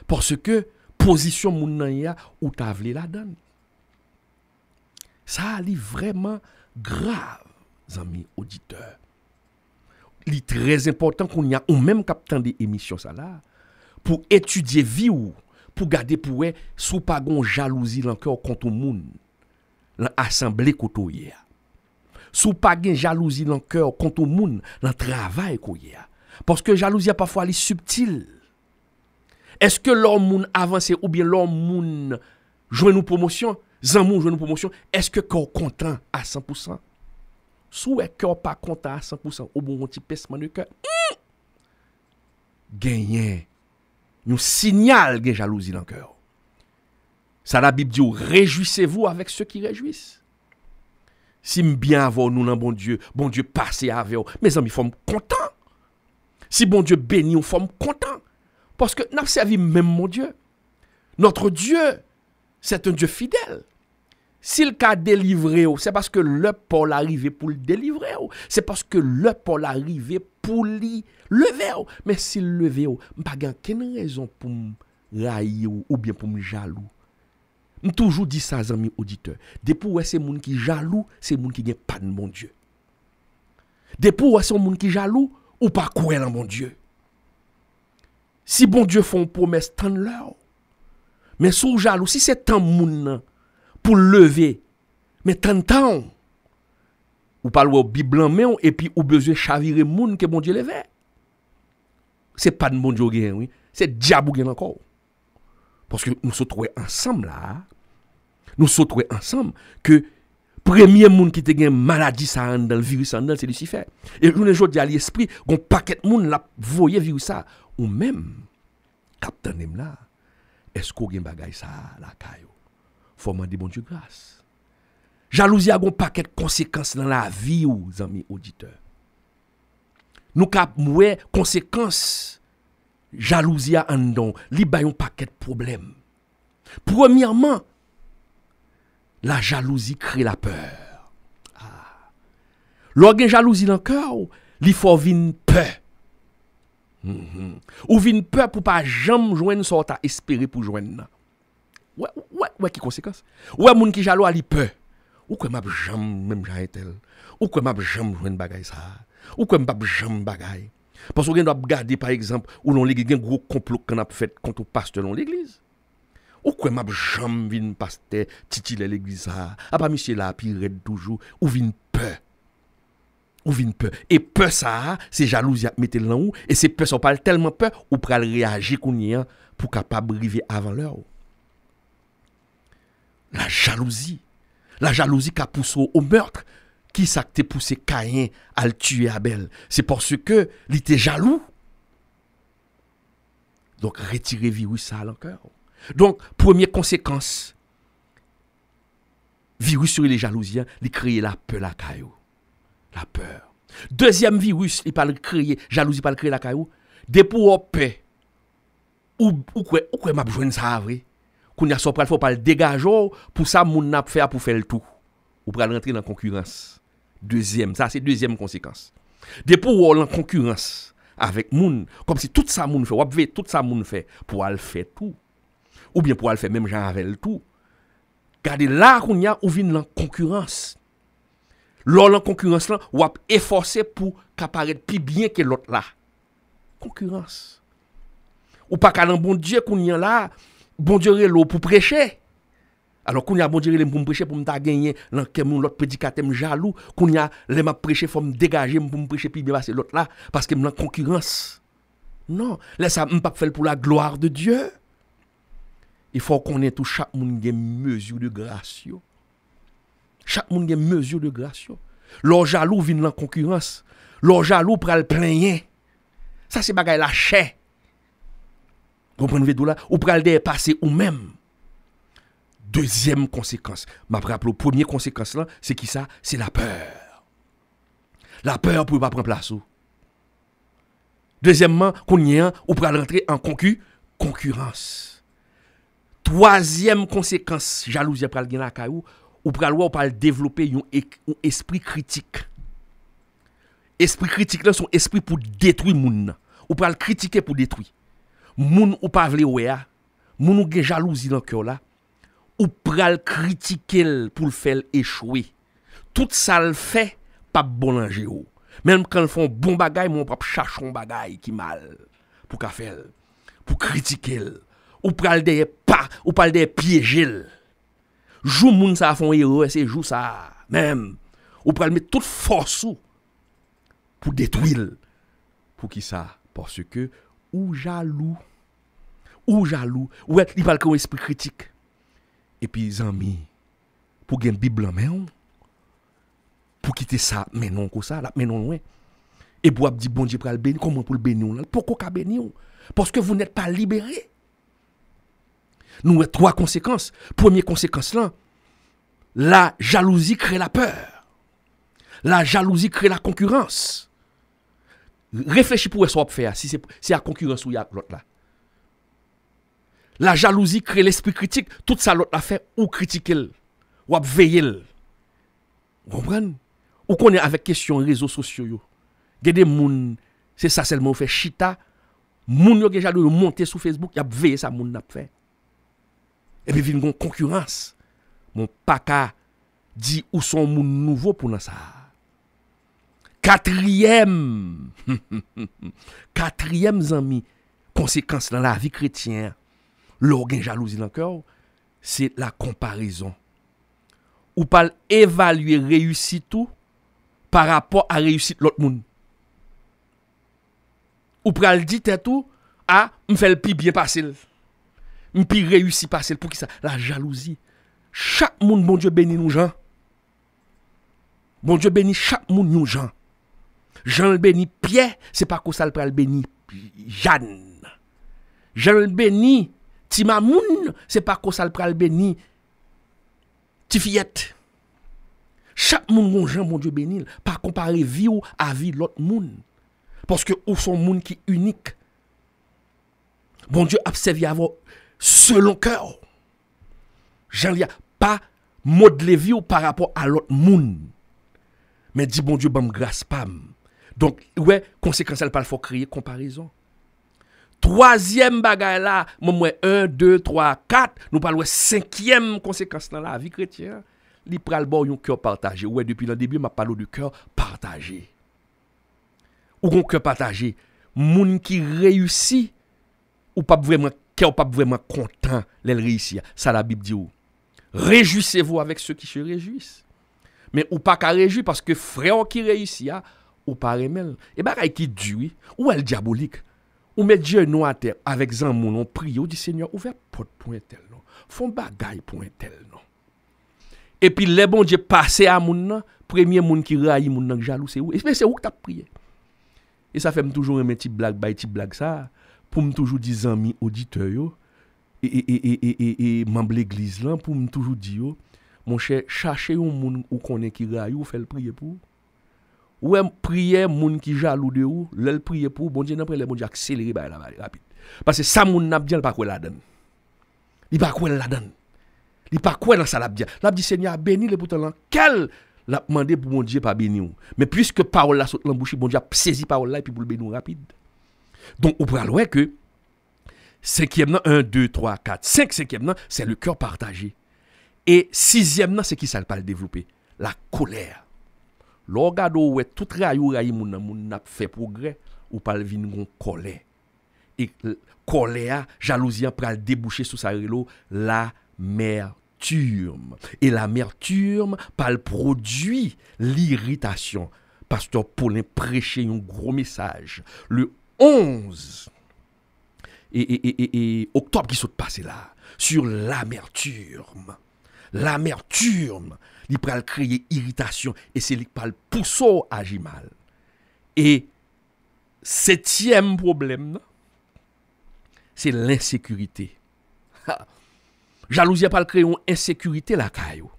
Speaker 1: parce que position moun nan ya ou ta vle la donne. Ça li vraiment grave, amis auditeurs. Li très important qu'on y a ou même captant des émissions ça là pour étudier vie ou pour garder pour sous pas gon jalousie encore contre moun l'assemblée koto yé. Sous pas gen jalousie dans cœur contre moun dans travail ko yé. Parce que jalousie parfois li subtil. Est-ce que l'homme moun avance ou bien l'homme moun joue nous promotion? Zanmou joue une promotion, est-ce que cœur content à 100%? Sou est cœur pas content à 100%, au bon petit pincement de cœur. Gagné. Nous signal gen jalousie dans le cœur. Ça la Bible dit, réjouissez-vous avec ceux qui réjouissent. Si bien avoir nous dans bon Dieu passe avec vous. Mes amis, faut content. Si bon Dieu bénit, on faut content. Parce que nous servi même mon Dieu. Notre Dieu, c'est un Dieu fidèle. S'il qu'a délivré, c'est parce que le Paul arrivé pour le délivrer. C'est parce que le Paul arrivé pour lui lever. Mais s'il lever, pas aucune raison pour me railler ou bien pour me jaloux. Je toujours dit ça, amis auditeurs. Depuis où c'est moun qui jaloux, c'est moun qui n'a pas de mon Dieu. Depuis où c'est moun qui jaloux, ou pas croire en mon Dieu. Si bon Dieu font promesse, tant leur. Mais sous jaloux, si c'est tant moun pour lever, mais tant ou pas le Bible en main et puis ou besoin chavirer moun que bon Dieu lever. C'est pas de bon Dieu gain, oui, c'est diable gain encore. Parce que nous sommes ensemble là, nous sommes ensemble que premier monde qui te gain maladie ça dans le virus dans c'est Lucifer. Et journée jodi à l'esprit, gon paquet monde la voyer virus ça ou même captain là. Est-ce qu'on gen bagay ça la caillou? Faut demander bon Dieu grâce. Jalousie a gon paquet de conséquences dans la vie ou amis auditeurs. Nous cap moué conséquences jalousie a en don, li bay un paquet de problèmes. Premièrement, la jalousie crée la peur. Lorsque jalousie dans le cœur, il faut vin peur. Ou vin peur pour pas jamais joindre ce que espérer pour joindre. Ouais, qui conséquence? Ouais, moun qui jaloux a li peur. Ou que m'a jamais même j'en tel. Ou que m'a jamais joindre bagay ça. Ou que m'a jamais bagay. Parce qu'on doit regarder par exemple où l'on l'église un gros complot qu'on a fait contre le pasteur dans l'église. Ou que m'a jamais vin pasteur titiller l'église ça. Ah pas monsieur là puis red toujours ou vin peur. Ou vin peur. Et peur ça, c'est jalousie à mettre là où et c'est peur ça parle tellement peur ou pral réagir qu'on y a pour capable arriver avant l'heure. La jalousie. La jalousie qui a poussé au meurtre. Qui ça t'a poussé Caïn à le tuer Abel? C'est parce que il était jaloux. Donc, retirer virus ça dans le cœur. Donc, première conséquence, virus sur les jalousiens, il crée la peur la caillou. La peur. Deuxième virus, il parle créer, jalousie parle créer la caillou. Dès pour paix. Ou quoi m'a besoin de ça vrai. Qu'on y a son pral faut pas le dégager pour ça moun n'a faire pour faire le tout. Ou pral rentrer dans concurrence. Deuxième, ça c'est deuxième conséquence. Dès pour en concurrence avec moun, comme si tout ça moun fait, ou veut tout ça moun fait pour aller faire tout. Ou bien pour aller faire même genre avec le tout. Regardez là qu'on y a ou vient en concurrence. Lors en concurrence là, ou a efforcer pour qu'apparaître plus bien que l'autre là. Concurrence. Ou pas qu'à bon Dieu qu'on y a là, bon Dieu l'eau pour prêcher. Alors qu'on y a bon Dieu pour me prêcher pour me gagner dans l'autre prédicateur jaloux, qu'on y a les m'a prêcher faut me dégager pour me prêcher puis bien passer l'autre là parce que me en concurrence. Non, laisse ça me pas faire pour la gloire de Dieu. Il faut qu'on ait tout chaque monde une mesure de grâce. Chaque monde a une mesure de grâce. L'or jaloux vient en concurrence. L'or jaloux pral plaigner. Ça c'est bagay la chair. Vous comprenez là ou pral dépasser ou même. Deuxième conséquence, ma rappelle première conséquence là, c'est qui ça? C'est la peur. La peur pour pas prendre place. Deuxièmement, qu'on y a ou pral rentrer en concurrence. Troisième conséquence, jalousie pral gen la caillou, ou pral développer un esprit critique. Esprit critique là son esprit pour détruire moun. Ou pral critiquer pour détruire. Moun ou pas vle wè a, moun ou gen jalousie dans cœur là. Ou pral critiquer pour le faire échouer. Tout ça le fait pas bon danger ou. Même quand ils font bon bagay, mon pas chercher un bagay qui mal pour qu'a faire pour critiquer. Ou pral des pas, ou pral des piéger. Jou moun ça font héros, c'est jou ça même. Ou pral mettre toute force pour détruire. Pour qui ça? Parce que ou jaloux, ou il parle comme esprit critique. Et puis, amis, pour gagner Bible en main, pour quitter ça, mais non, comme ça, mais non, loin. Et pour dire, bon Dieu, pour le bénir, comment pour le bénir? Pourquoi qu'il bénir? Parce que vous n'êtes pas libérés. Nous avons trois conséquences. Première conséquence, là, la jalousie crée la peur. La jalousie crée la concurrence. Réfléchis pour ce qu'on peut faire, si c'est la concurrence ou il y a l'autre là. La jalousie crée l'esprit critique. Tout ça, l'autre a fait ou critiquer, ou veiller. Vous comprenez? Ou qu'on est avec question réseaux sociaux. Il y a des gens, c'est ça seulement fait chita. Moun yo gen jaloux monter sur Facebook, y a veillé ça moun n'a fait. Et puis vient une concurrence. Mon paka dit où sont moun nouveau pour ça. Quatrième ami, conséquence dans la vie chrétienne. L'organe jalousie dans le cœur, c'est la comparaison. Ou pas évaluer réussite tout par rapport à réussite l'autre monde. Ou pral dit tout à me fait le plus bien passer. Me plus réussi passer pour qui ça? La jalousie. Chaque monde bon Dieu bénit nous gens. Bon Dieu bénit chaque monde nous gens. Jean le bénit Pierre, c'est pas que ça le pral bénit Jeanne. Jean le bénit Timamoun, c'est pas qu'on ça le pral béni. Tifillette. Chaque monde mon Jean, mon Dieu béni, pas comparer vie ou à vie l'autre monde. Parce que ou son monde qui est unique. Bon Dieu a servi à avoir selon cœur. Jean li a pas modeler vie ou par rapport à l'autre monde. Mais dit bon Dieu bam grâce pam. Donc ouais, conséquence elle pas faut créer comparaison. Troisième bagay là, moi 1 2 3 4, nous parlons cinquième conséquence dans la vie chrétienne, li pral bon yon cœur partagé. Ouais, depuis le début m'a parlé du cœur partagé. Ou gon cœur partagé, moun qui réussit ou pas vraiment cœur pas vraiment content les réussir. Ça la Bible dit ou. Réjouissez-vous avec ceux qui se réjouissent. Mais ou pas qu'à réjouir parce que frère qui réussit ou pas remel. Et bagay qui dur ou elle diabolique. Ou met Dieu nous à terre avec Zanmon, on prie, on dit Seigneur, ouvre porte pour un tel non. Font bagaille pour un tel non. Et puis les bon Dieu passé à moun nan, premier moun qui raille moun nan jaloux c'est où? Et c'est où que t'as prié? Et ça fait toujours un petit blague ça pour me toujours dire amis auditeurs yo et membre l'église là pour me toujours dire mon cher chercher un moun ou connaît qui raille ou fait le prier pour. Ou prier moun qui jaloux de ou, le prier pour bon Dieu n'après les bon Dieu accélérer ba la rapide. Parce que ça moun n'a bien pas quoi la donne. Il pas quoi la donne. Il pas quoi dans ça l'a dit. L'a dit Seigneur béni le pourtant quel l'a demandé pour mon Dieu pas béni ou. Mais puisque parole la saute l'embouche bon Dieu a saisi parole là et puis pour le bénir rapide. Donc on pourra voir que cinquième 1 2 3 4 5 cinquième c'est le cœur partagé. Et sixième c'est qui ça pas le développer, la colère. L'orgado ouais tout rayou moun n'a fait progrès ou pas le vinn gon colère. Et colère, jalousie pral déboucher sous sa relo l'amertume. Et l'amertume par le produit l'irritation. Pasteur Paulin prêchait un gros message le 11 et octobre qui saute passé là sur l'amertume. L'amertume, il pral créer irritation et c'est lui pral pousser à agir mal. Et septième problème c'est l'insécurité. Jalousie pas créer une insécurité la caillou.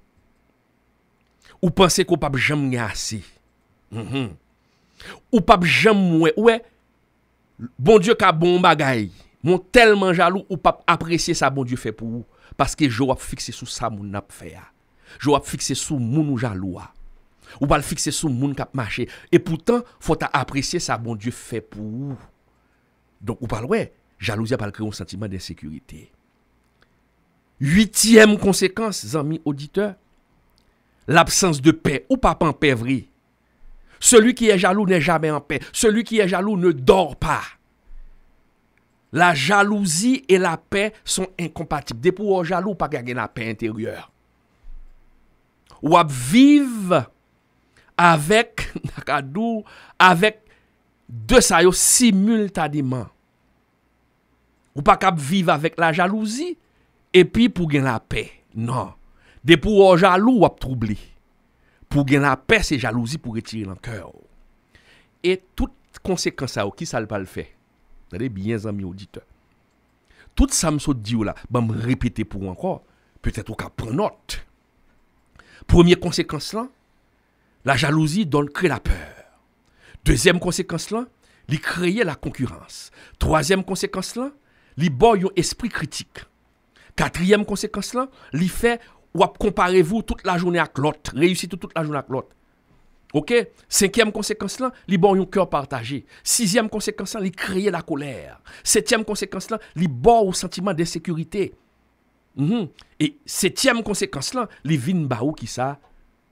Speaker 1: Ou penser qu'on pas jamais assez. Ou pas jamais ouais. Bon Dieu ka bon bagay. Mon tellement jaloux ou pas apprécier ça bon Dieu fait pour vous parce que je vais fixer sous ça moun n'a fait. Je vais fixer sous moun ou jaloux. Ou pas le fixer sous moun k'ap marcher et pourtant faut apprécier ça bon Dieu fait pour vous. Donc ou pas ouais. Jalousie pas créer un sentiment d'insécurité. Huitième conséquence, amis auditeurs, l'absence de paix ou pas en paix vrai. Celui qui est jaloux n'est jamais en paix. Celui qui est jaloux ne dort pas. La jalousie et la paix sont incompatibles. Des pour jaloux pas gagner la paix intérieure. Ou vivre avec deux ça simultanément. Ou pas cap vivre avec la jalousie et puis pour gagner la paix. Non. Des pour jaloux ou troublé. Pour gagner la paix, c'est jalousie pour retirer le cœur. Et toute conséquence à qui ça le pas le fait. Vous avez bien amis auditeurs. Tout ça me saute dit là, ben me répéter pour encore, peut-être au cas prendre note. Première conséquence là, la jalousie donne crée la peur. Deuxième conséquence là, il crée la concurrence. Troisième conséquence là, il boit un esprit critique. Quatrième conséquence là, il fait ou comparez-vous toute la journée avec l'autre, réussite toute la journée avec l'autre. OK? Cinquième conséquence là, li bon un cœur partagé. Sixième conséquence là, li créer la colère. Septième conséquence là, li bon au sentiment d'insécurité. Et septième conséquence là, li vinn ba ou qui ça?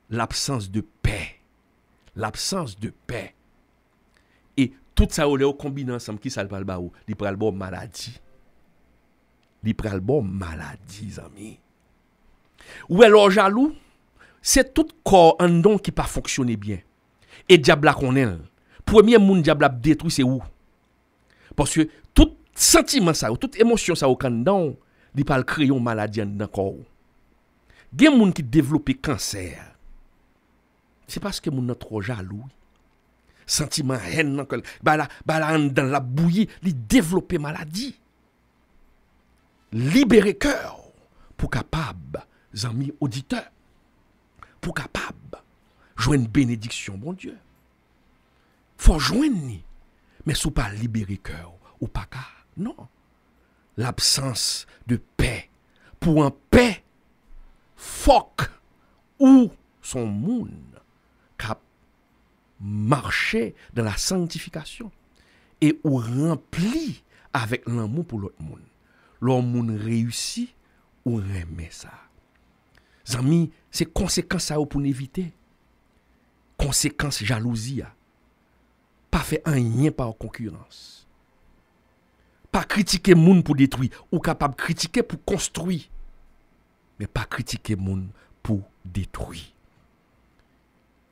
Speaker 1: L'absence de paix. L'absence de paix. Et tout ça au combine ensemble qui ça le pral ba ou? Li pral bon maladie. Li pral bon maladie, amis. Ou alors jaloux, c'est tout corps en don qui pas fonctionner bien. Et diable la connaît. Premier monde diable a détruit c'est où? Parce que tout sentiment ça, toute émotion ça au candan, il pas créer une maladie dans corps. Gen moun qui développe cancer. C'est parce que moun trop jaloux. Sentiment haine dans cœur, dans la bouillie, il développe maladie. Libérer cœur pour capable amis auditeurs pour capable joindre bénédiction bon Dieu. Faut joindre mais sous pas libérer cœur ou pas ka. Non. L'absence de paix pour en paix fuck ou son monde cap marcher dans la sanctification et ou rempli avec l'amour pour l'autre monde. L'autre monde réussit ou remet ça. Zami, c'est conséquence ça pour éviter. Conséquence jalousie. Pas faire rien par concurrence. Pas critiquer moun pour détruire ou capable critiquer pour construire. Mais pas critiquer moun pour détruire.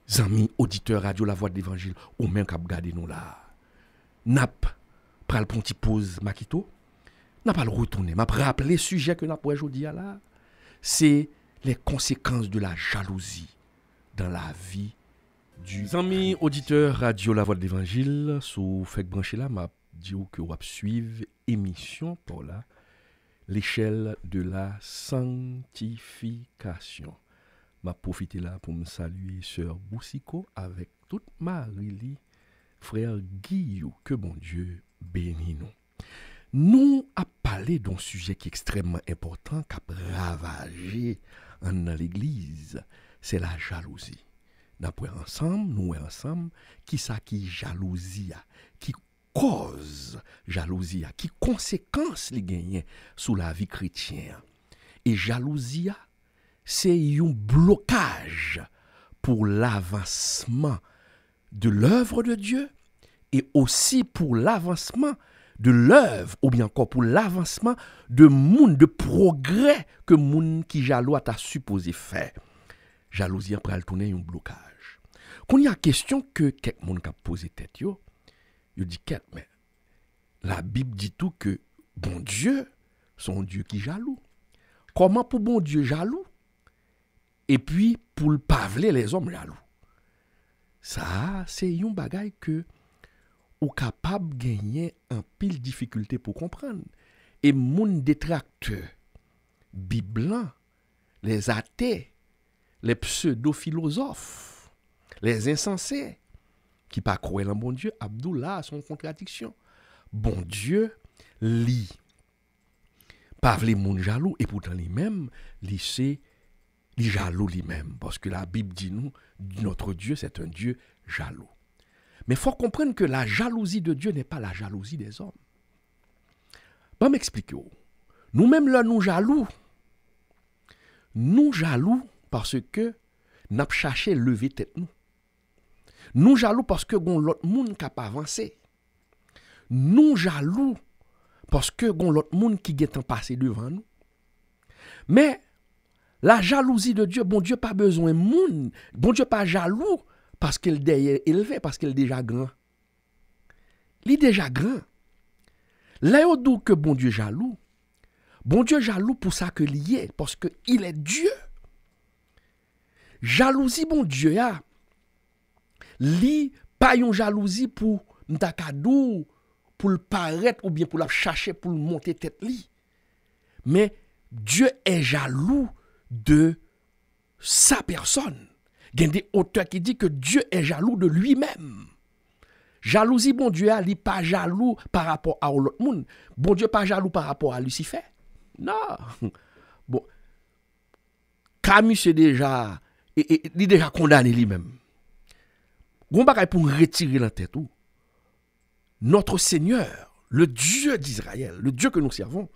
Speaker 1: Zami, auditeur radio la voix de l'évangile ou même cap garder nous là. Nap pral pon ti pause makito. N'a pas le retourner. M'a rappeler sujet que n'a pas aujourd'hui là. C'est les conséquences de la jalousie dans la vie du amis auditeur radio La Voix de l'Évangile. Sous fait brancher là, m'a dit que vous suivre émission pour là l'échelle de la sanctification. M'a profité là pour me saluer sœur Boussiko avec toute Marie-Li, frère Guillaume, que bon Dieu bénisse nous. Nous a parlé d'un sujet qui est extrêmement important, qui a ravagé dans l'église, c'est la jalousie. Nous ensemble, qui ça qui jalousie, qui cause jalousie, qui conséquence les gagne sous la vie chrétienne. Et jalousie, c'est un blocage pour l'avancement de l'œuvre de Dieu et aussi pour l'avancement de l'œuvre ou bien encore pour l'avancement de monde, de progrès que monde qui jaloux a supposé faire. Jalousie après elle tourner un blocage. Quand il y a question que quelqu'un monde a posé tête yo dit mais la Bible dit tout que bon Dieu son Dieu qui jaloux. Comment pour bon Dieu jaloux et puis pour le pavler les hommes jaloux. Ça c'est un bagage que ou capable de gagner un pile difficulté pour comprendre. Et mon détracteur, biblan, les athées, les pseudo-philosophes, les insensés, qui pas croire en bon Dieu, Abdullah son contradiction. Bon Dieu, li, pas les moun jaloux, et pourtant lui-même, li c'est li jaloux lui-même. Parce que la Bible dit nous, notre Dieu, c'est un Dieu jaloux. Mais il faut comprendre que la jalousie de Dieu n'est pas la jalousie des hommes. Bon, m'expliquer. Nous-mêmes, là, nous jaloux parce que nous avons cherché lever tête nous. Nous jaloux parce que l'autre monde qui n'a pas avancé. Nous jaloux parce que l'autre monde qui est passé devant nous. Mais la jalousie de Dieu, bon Dieu pas besoin de monde. Bon Dieu pas jaloux. Parce qu'il est élevé, parce qu'il est déjà grand. Il est déjà grand. Là, il dit que bon Dieu jaloux pour ça que l'il est, parce qu'il est Dieu. Jalousie, bon Dieu, li pas une jalousie pour n'takadou, pour le paraître ou bien pour la chercher, pour le monter tête li. Mais Dieu est jaloux de sa personne. Il y a des auteurs qui disent que Dieu est jaloux de lui-même. Jalousie, bon Dieu, il n'est pas jaloux par rapport à l'autre monde. Bon Dieu pas jaloux par rapport à Lucifer. Non. Bon. Camus c'est déjà, il est déjà condamné lui-même. Bon bagay pour retirer la tête ou. Notre Seigneur, le Dieu d'Israël, le Dieu que nous servons,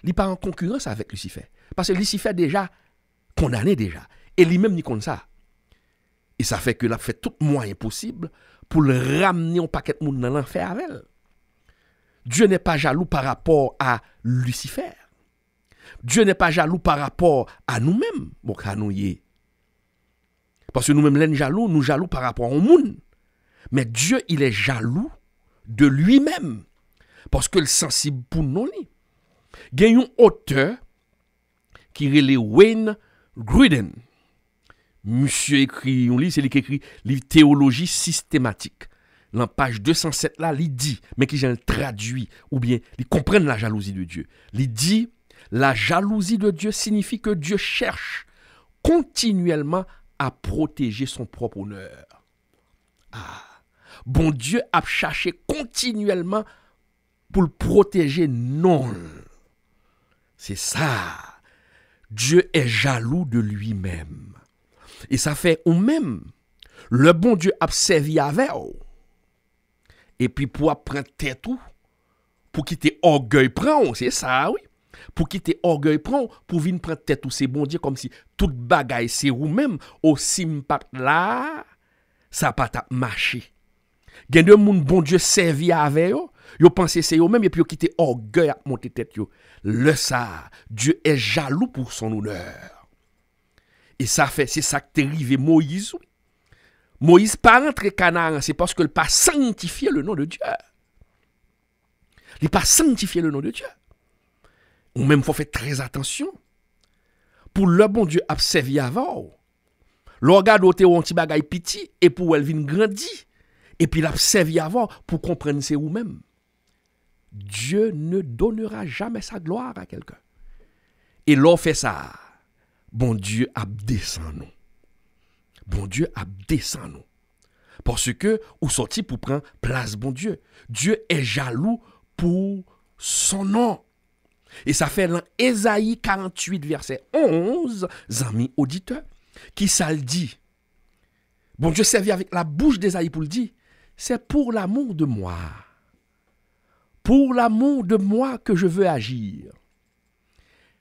Speaker 1: il n'est pas en concurrence avec Lucifer. Parce que Lucifer déjà condamné déjà. Et lui-même n'y compte ça. Et ça fait que l'a fait tout moyen possible pour le ramener au paquet de monde dans l'enfer avec elle. Dieu n'est pas jaloux par rapport à Lucifer. Dieu n'est pas jaloux par rapport à nous-mêmes. Bon, à nous y est. Parce que nous-mêmes, nous jaloux par rapport au monde. Mais Dieu, il est jaloux de lui-même. Parce que le sensible pour nous. Il y a un auteur qui est Wayne Grudem. Monsieur écrit un livre, c'est lui qui écrit livre théologie systématique. Dans page 207 là, il dit, mais qui j'ai traduit ou bien il comprennent la jalousie de Dieu. Il dit la jalousie de Dieu signifie que Dieu cherche continuellement à protéger son propre honneur. Ah, bon Dieu a cherché continuellement pour le protéger non. C'est ça. Dieu est jaloux de lui-même. Et ça fait ou même le bon Dieu a servi avec eux. Et puis pour prendre tête ou pour quitter orgueil prend, c'est ça oui. Pour quitter orgueil prend, pour venir prendre tête ou c'est bon Dieu comme si toute bagaille c'est ou même aussi impact là, ça pas t'a marcher. Gen de moun bon Dieu servi avec eux, yo pensé c'est eux même et puis yo quitter orgueil à monter tête yo. Le ça, Dieu est jaloux pour son honneur. Et ça fait, c'est ça que t'es arrivé Moïse. Moïse pas rentré Canaan, c'est parce qu'il n'a pas sanctifié le nom de Dieu. Il n'a pas sanctifié le nom de Dieu. Ou même, il faut faire très attention. pour le bon Dieu a servi avant. Le regarde au théo anti bagay petit et pour elle vient grandir et puis l'a servi avant pour comprendre c'est ou même. Dieu ne donnera jamais sa gloire à quelqu'un. Et l'on fait ça. Bon Dieu a descend nous. Bon Dieu a descend nous. Parce que ou sorti pour prendre place bon Dieu. Dieu est jaloux pour son nom. Et ça fait dans Ésaïe 48 verset 11, amis auditeurs, qui ça le dit. Bon Dieu servi avec la bouche d'Ésaïe pour le dire. C'est pour l'amour de moi. Pour l'amour de moi que je veux agir.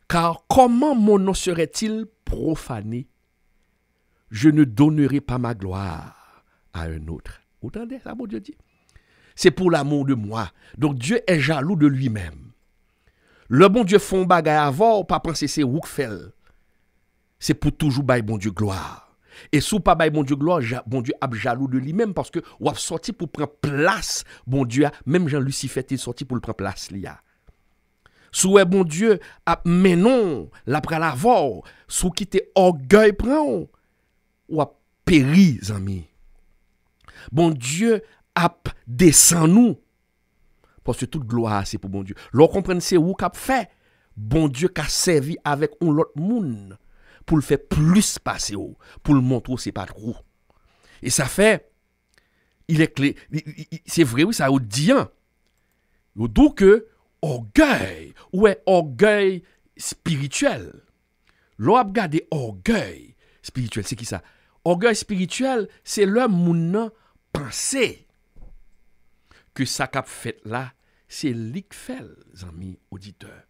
Speaker 1: Car comment mon nom serait-il profané? Je ne donnerai pas ma gloire à un autre. Vous entendez ça, mon Dieu dit? C'est pour l'amour de moi. Donc Dieu est jaloux de lui-même. Le bon Dieu font bagay avant, pas penser c'est ou fait. C'est pour toujours bailler bon Dieu gloire. Et sous pas bailler bon Dieu gloire, bon Dieu a jaloux de lui-même parce que ou a sorti pour prendre place bon Dieu, même Jean Lucifer est sorti pour le prendre place là. Sous bon Dieu a mais non, l'après la voir, sous quitter orgueil prend ou a péri amis. Bon Dieu a descend nous. Parce que toute gloire c'est pour bon Dieu. L'on comprend c'est où qu'a fait. Bon Dieu qu'a servi avec un l'autre monde pour le faire plus passer pour le montrer c'est pas trop. Et ça fait il est clé c'est vrai oui ça dit donc que orgueil ouais orgueil spirituel. L'on a regardé orgueil spirituel c'est qui ça? Orgueil spirituel c'est le moun penser que ça qu'a fait là, c'est lui qui fait, les amis auditeurs.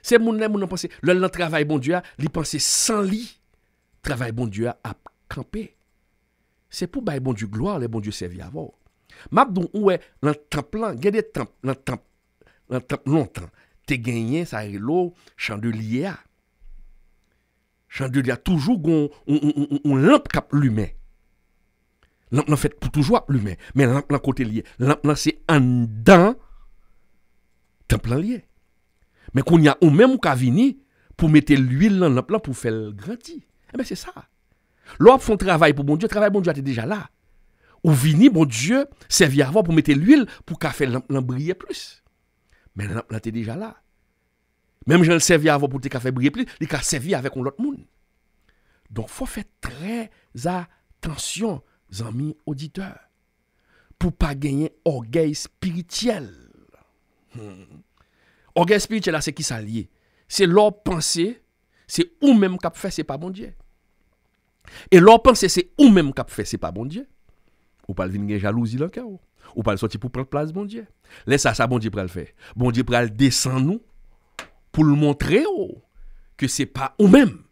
Speaker 1: C'est moun penser, le travail bon Dieu, li penser sans lui, travail bon Dieu a camper. C'est pour bailler bon Dieu gloire, les bon Dieu servi avant. Mabdou ouais, dans temple là, il y a des temples, dans temple longtemps, t'es gagné ça l'eau chandelier. Chandelier toujours on lampe cap lumière. Lampe en fait pour toujours allumer mais lampe là côté lié lampe là c'est en dedans temple lié mais qu'on y a ou même qu'a vini pour mettre l'huile dans lampe là pour faire grandir eh ben c'est ça l'autre font travail pour bon Dieu était déjà là ou vini bon Dieu servi avant pour mettre l'huile pour qu'a faire lampe briller plus mais lampe là était déjà là même j'en servi avant pour te qu'a faire briller plus il qu'a servi avec un autre monde donc faut faire très attention amis auditeurs, pour pas gagner orgueil spirituel. Orgueil spirituel, c'est qui ça lié? C'est leur pensée, c'est ou même qu'a fait, c'est pas bon Dieu. Et leur pensée, c'est ou même qu'a fait, c'est pas bon Dieu. Ou pas venir jalousie là encore. Ou pas sortir pour prendre place bon Dieu. Laisse ça bon Dieu pour le faire. Bon Dieu pour le descendre nous pour le montrer que c'est pas ou même.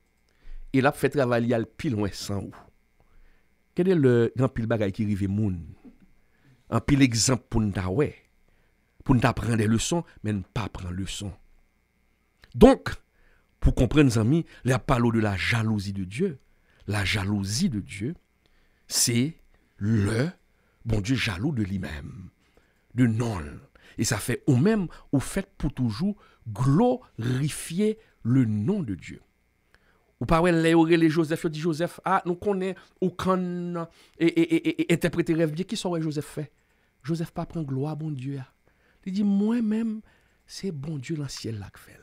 Speaker 1: Et là fait travailler le pile loin sans ou. Quel est le grand pile bagay qui rive moun? Un pile exemple pour nous ouais. Pour nous apprendre des leçons, mais ne pas prendre leçon. Donc, pour comprendre, amis, il y a parlé de la jalousie de Dieu. La jalousie de Dieu, c'est le bon Dieu jaloux de lui-même, de non. Et ça fait ou même ou fait pour toujours glorifier le nom de Dieu. Ou pas les Joseph, dit Joseph, ah, nous connaissons, ou quand interpréter rêve, qui sont Joseph fait? Joseph pas prend gloire, bon Dieu. Il dit, moi-même, c'est bon Dieu dans le ciel là qui fait.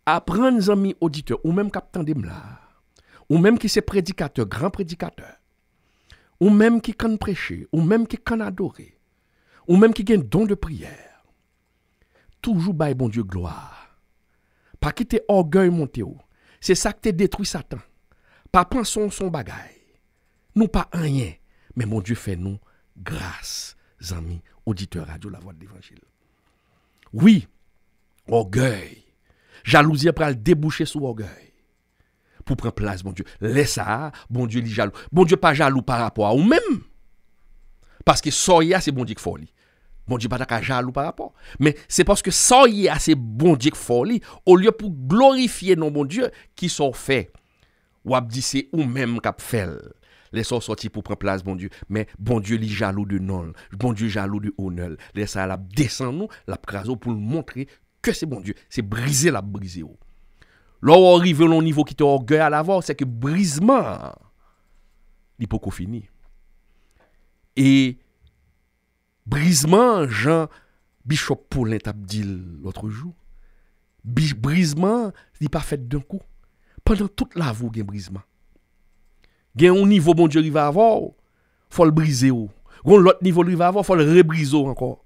Speaker 1: Apprendre, amis auditeurs, ou même captain de là, ou même qui c'est prédicateur, grand prédicateur, ou même qui can prêcher, ou même qui can adorer, ou même qui gagne don de prière. Toujours bail bon Dieu gloire. Pas quitter orgueil monter haut. C'est ça qui te détruit Satan. Pas prendre son bagage. Nous pas rien, mais mon Dieu fait nous grâce, amis, auditeurs radio la voix de l'évangile. Oui, orgueil. Jalousie après déboucher sur orgueil. Pour prendre place, mon Dieu. Laisse ça, bon Dieu, il jaloux. Bon Dieu pas jaloux par rapport à vous-même. Parce que soya, c'est bon Dieu qui folie. Bon Dieu pas ta jaloux par rapport. Mais c'est parce que ça y est assez bon Dieu folie au lieu pour glorifier non bon Dieu qui sont fait. Ou a dit c'est ou même qu'a fait. Les sont sortis pour prendre place bon Dieu, mais bon Dieu li jaloux de non, bon Dieu jaloux de honneur. Laisse ça la descend nous, la craso pour montrer que c'est bon Dieu, c'est briser la briser. Lorsqu'on arrive à un niveau qui te orgueil à l'avoir, c'est que brisement, il peut pas fini. Et brisement, Jean Bishop Paulin t'a dit l'autre jour, brisement, il pas fait d'un coup. Pendant toute la vie, il y a un brisement. Il y a un niveau, bon Dieu, il va avoir, il faut le briser. L'autre niveau, il va avoir, il faut le rebriser encore.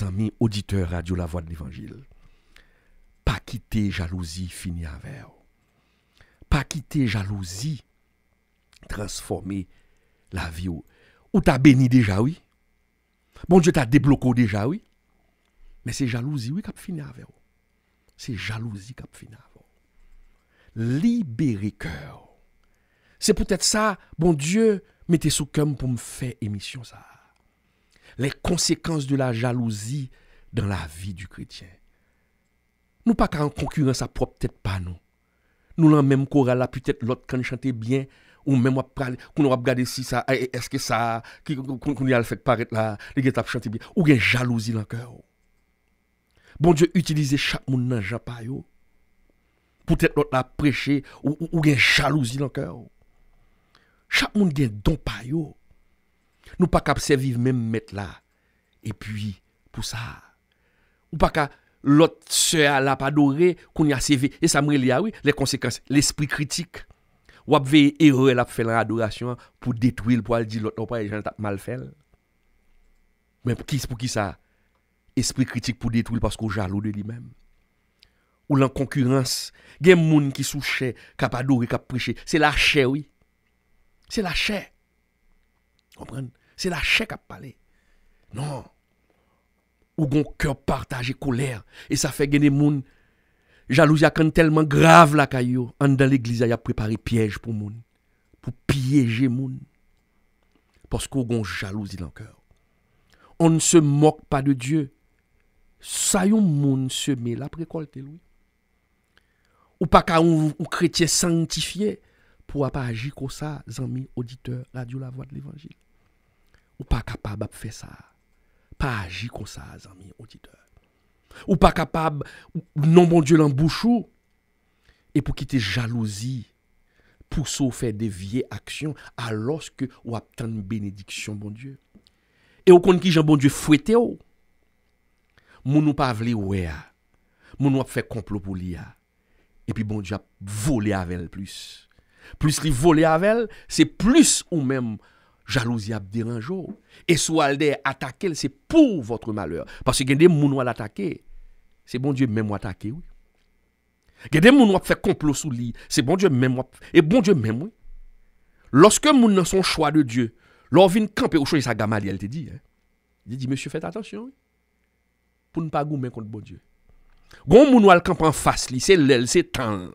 Speaker 1: Amis auditeurs radio La Voix de l'Évangile, pas quitter jalousie fini avec. Pas quitter jalousie transformer la vie. Ou t'as béni déjà, oui. Bon Dieu t'a débloqué déjà, oui. Mais c'est jalousie, oui, qui a fini avec. C'est jalousie qui a fini avec. Libérer cœur. C'est peut-être ça, bon Dieu, mettez sous cœur pour me faire émission ça. Les conséquences de la jalousie dans la vie du chrétien. Nous pas qu'en concurrence à propre tête pas nous. Nous l'en même chorale là peut-être l'autre quand chanter bien ou même qu'on va regarder si ça est-ce que ça qu'on y a le fait paraître là les gars t'a chanter bien ou bien jalousie dans le cœur. Bon Dieu utilise chaque monde dans Jean pa yo. Peut-être l'autre la prêcher ou bien jalousie dans le cœur. Chaque monde gagne don pa yo. Nous pas cap servir même mettre là. Et puis pour ça ou pas qu'à l'autre sœur là pas adoré qu'on y a servi et ça me relie oui les conséquences l'esprit critique ou a veiller erreur l'a fait l'adoration pour détruire pour dire l'autre pas les gens t'a mal fait. Mais pour qui ça esprit critique pour détruire parce qu'on jaloux de lui-même. Ou l'en concurrence, il y a des gens qui sont chers, qui pas adoré, qui prêché, c'est la chair oui. C'est la chair. Comprenez? C'est la chair qui a parlé. Non. Ou gon cœur partagé colère et ça fait gagner moun jalousie quand tellement grave la caillou en dans l'église il a préparé piège pour moun pour piéger moun parce qu'on gon jalousie dans le cœur. On ne se moque pas de Dieu. Ça yon moun semé la récolter lui. Ou pas qu'un chrétien sanctifié pour pas agir comme ça, amis auditeurs radio La Voix de l'Évangile. Ou pas capable de faire ça. Pas agir comme ça, amis auditeurs. Ou pas capable, non bon Dieu l'embouchou, et pour quitter jalousie, pour se faire des vieilles actions, alors que ou obtient une bénédiction, bon Dieu. Et au compte qui Jean bon Dieu fouetté ou, moun ou pas vle oué, moun ou a fait complot pour l'IA. Et puis bon Dieu a volé avec elle plus. Plus il volé avec elle, c'est plus ou même jalousie a dérange. Et soit elle attaquer, c'est pour votre malheur. Parce que il y a des gens qui l'attaquer, c'est bon Dieu même attaquer. Oui. Il y a des gens qui fait complot sous lui, c'est bon Dieu même. Et bon Dieu même, oui. Lorsque moun nan son choix de Dieu, l'on vient camper au choix, ça Gamaliel te dit. Hein? Il dit, monsieur, faites attention. Oui. Pour ne pas goumer contre bon Dieu. Gon moun wal camp en face, li, c'est l'aile, c'est temps.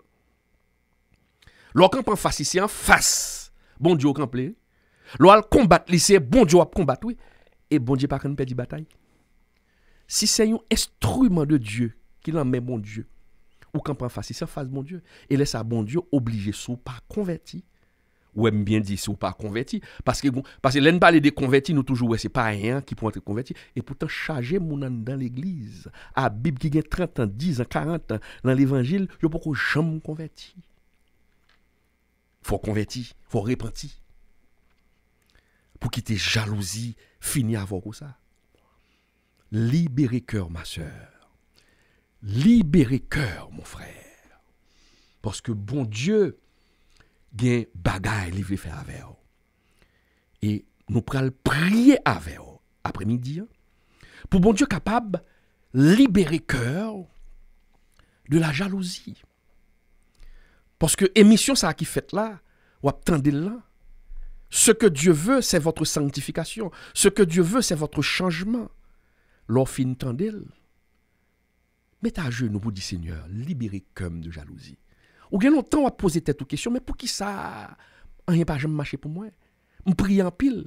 Speaker 1: L'on camp en face, c'est en face. Bon Dieu au camplé. L'on combattre, c'est bon Dieu à combattre, oui. Et bon Dieu pas qu'on perdre bataille. Si c'est un instrument de Dieu, qu'il en met bon Dieu, ou camp en face, c'est en face bon Dieu. Et laisse à bon Dieu obligé, sous pas converti. Ou aime bien dit, sous pas converti. Parce que l'en parler de converti, nous toujours, c'est pas rien qui peut être converti. Et pourtant, charger mon dans l'église, à Bible qui a 30 ans, 10 ans, 40 ans, dans l'évangile, je ne peux pas jamais convertir. Il faut convertir, il faut repentir. Pour quitter jalousie, finir avec ça. Libérez cœur, ma soeur. Libérez cœur, mon frère. Parce que bon Dieu, gen bagay li vle faire avec vous. Et nous pral prier avec vous après-midi pour bon Dieu capable libérer cœur de la jalousie. Parce que émission ça qui fait là, ou attendez là. Ce que Dieu veut, c'est votre sanctification. Ce que Dieu veut, c'est votre changement. L'on fin tendel. Mettez à genoux pour dire Seigneur, libérez cœur de jalousie. Ou bien longtemps à poser tête aux questions, mais pour qui ça rien pas jamais marché pour moi? Je prie en pile.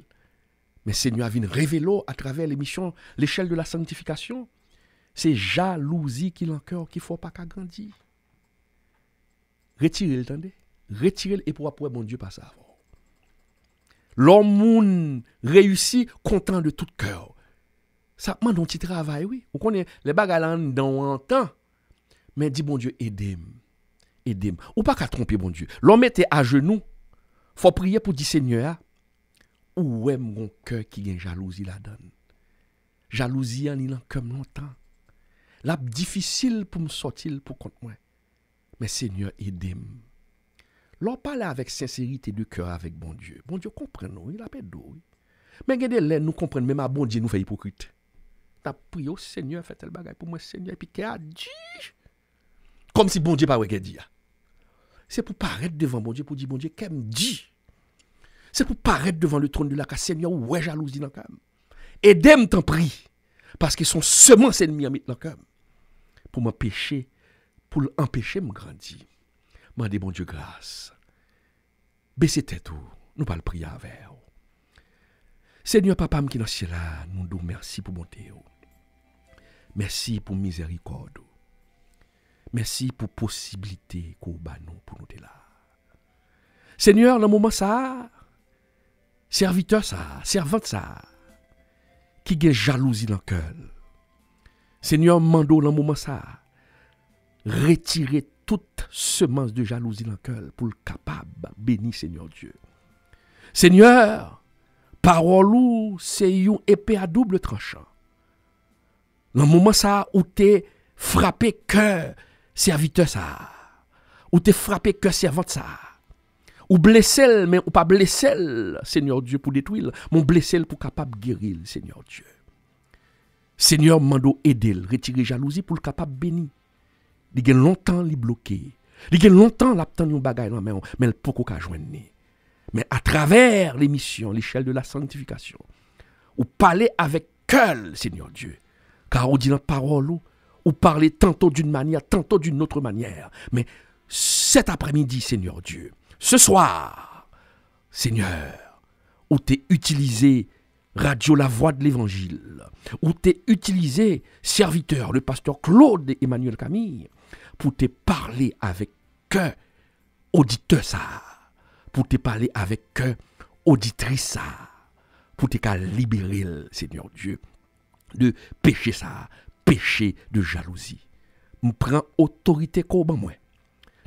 Speaker 1: Mais Seigneur vient révéler à travers l'émission l'échelle de la sanctification. C'est jalousie qui l'en cœur qu'il faut pas qu'à grandir. Retirez le tendez. Retirez le et pour après bon Dieu pas ça. L'homme réussit content de tout cœur. Ça demande un petit travail oui. Vous connaissez les bagages dans un temps. Mais dis bon Dieu, aidez-moi. Aidez-moi. Ou pas qu'à tromper bon Dieu. L'homme était à genoux. Faut prier pour dire Seigneur, où est mon cœur qui a jalousie la donne. Jalousie en il comme longtemps. Là difficile pour me sortir pour contre moi. Mais Seigneur, aidez-moi. L'on parle avec sincérité de cœur avec bon Dieu. Bon Dieu comprend nous, il a pas d'eau. Mais regardez là nous comprenons même à bon Dieu nous fait hypocrite. T'as prié au Seigneur fait tel bagage pour moi Seigneur et puis qu'il a dit comme si bon Dieu pas ouais dit. C'est pour paraître devant bon Dieu pour dire bon Dieu qu'elle me dit. C'est pour paraître devant le trône de la Seigneur ouais jalousie dans cœur. Aidez-moi t'en prie parce qu'ils sont semence ennemis en mettre dans cœur pour m'empêcher pour l'empêcher me grandir. Mandez bon Dieu grâce. Baissez tête ou nous pas le prier avec. Seigneur papa qui dans le ciel là, nous disons merci pour bonté. Merci pour miséricorde. Merci pour possibilité qu'on ba nous pour nous là. Seigneur, dans le moment ça, serviteur ça, servante ça, qui a jalousie dans le cœur. Seigneur, mando dans le moment ça, retirer toute semence de jalousie dans le cœur pour le capable béni Seigneur Dieu. Seigneur, parole ou c'est une épée à double tranchant. Dans le moment ça où t'es frappé cœur serviteur ça, ou t'es frappé cœur servante ça, ou blessé mais ou pas blessé Seigneur Dieu pour détruire, mon blessé pour capable guérir Seigneur Dieu. Seigneur mando aider, retirer jalousie pour le capable béni. Il y a longtemps il bloqué. Il y a longtemps l'attend yon bagay dans main mais le poko ka joindre. Mais à travers l'émission, l'échelle de la sanctification, ou parler avec cœur, Seigneur Dieu. Car on dit dans la parole, ou parler tantôt d'une manière, tantôt d'une autre manière. Mais cet après-midi, Seigneur Dieu, ce soir, Seigneur, où t'es utilisé Radio La Voix de l'Évangile, où t'es utilisé serviteur, le pasteur Claude et Emmanuel Camille, pour te parler avec cœur, auditeur ça. Pour te parler avec auditrice ça, pour te libérer, Seigneur Dieu, de péché ça, péché de jalousie. Je prends autorité comme moi,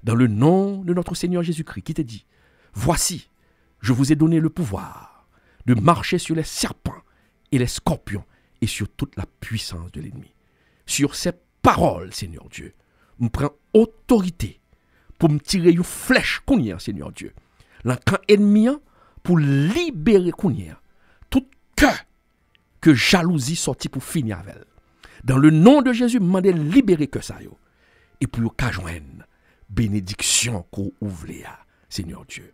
Speaker 1: dans le nom de notre Seigneur Jésus-Christ, qui te dit, voici, je vous ai donné le pouvoir de marcher sur les serpents et les scorpions et sur toute la puissance de l'ennemi. Sur ces paroles, Seigneur Dieu, je prends autorité pour me tirer une flèche, Seigneur Dieu. L'encan ennemi pour libérer Kounia tout cœur que jalousie sorti pour finir avec elle. Dans le nom de Jésus, demandez libérer que ça yo. Et pour qu'à joindre bénédiction qu'on ouvre Seigneur Dieu.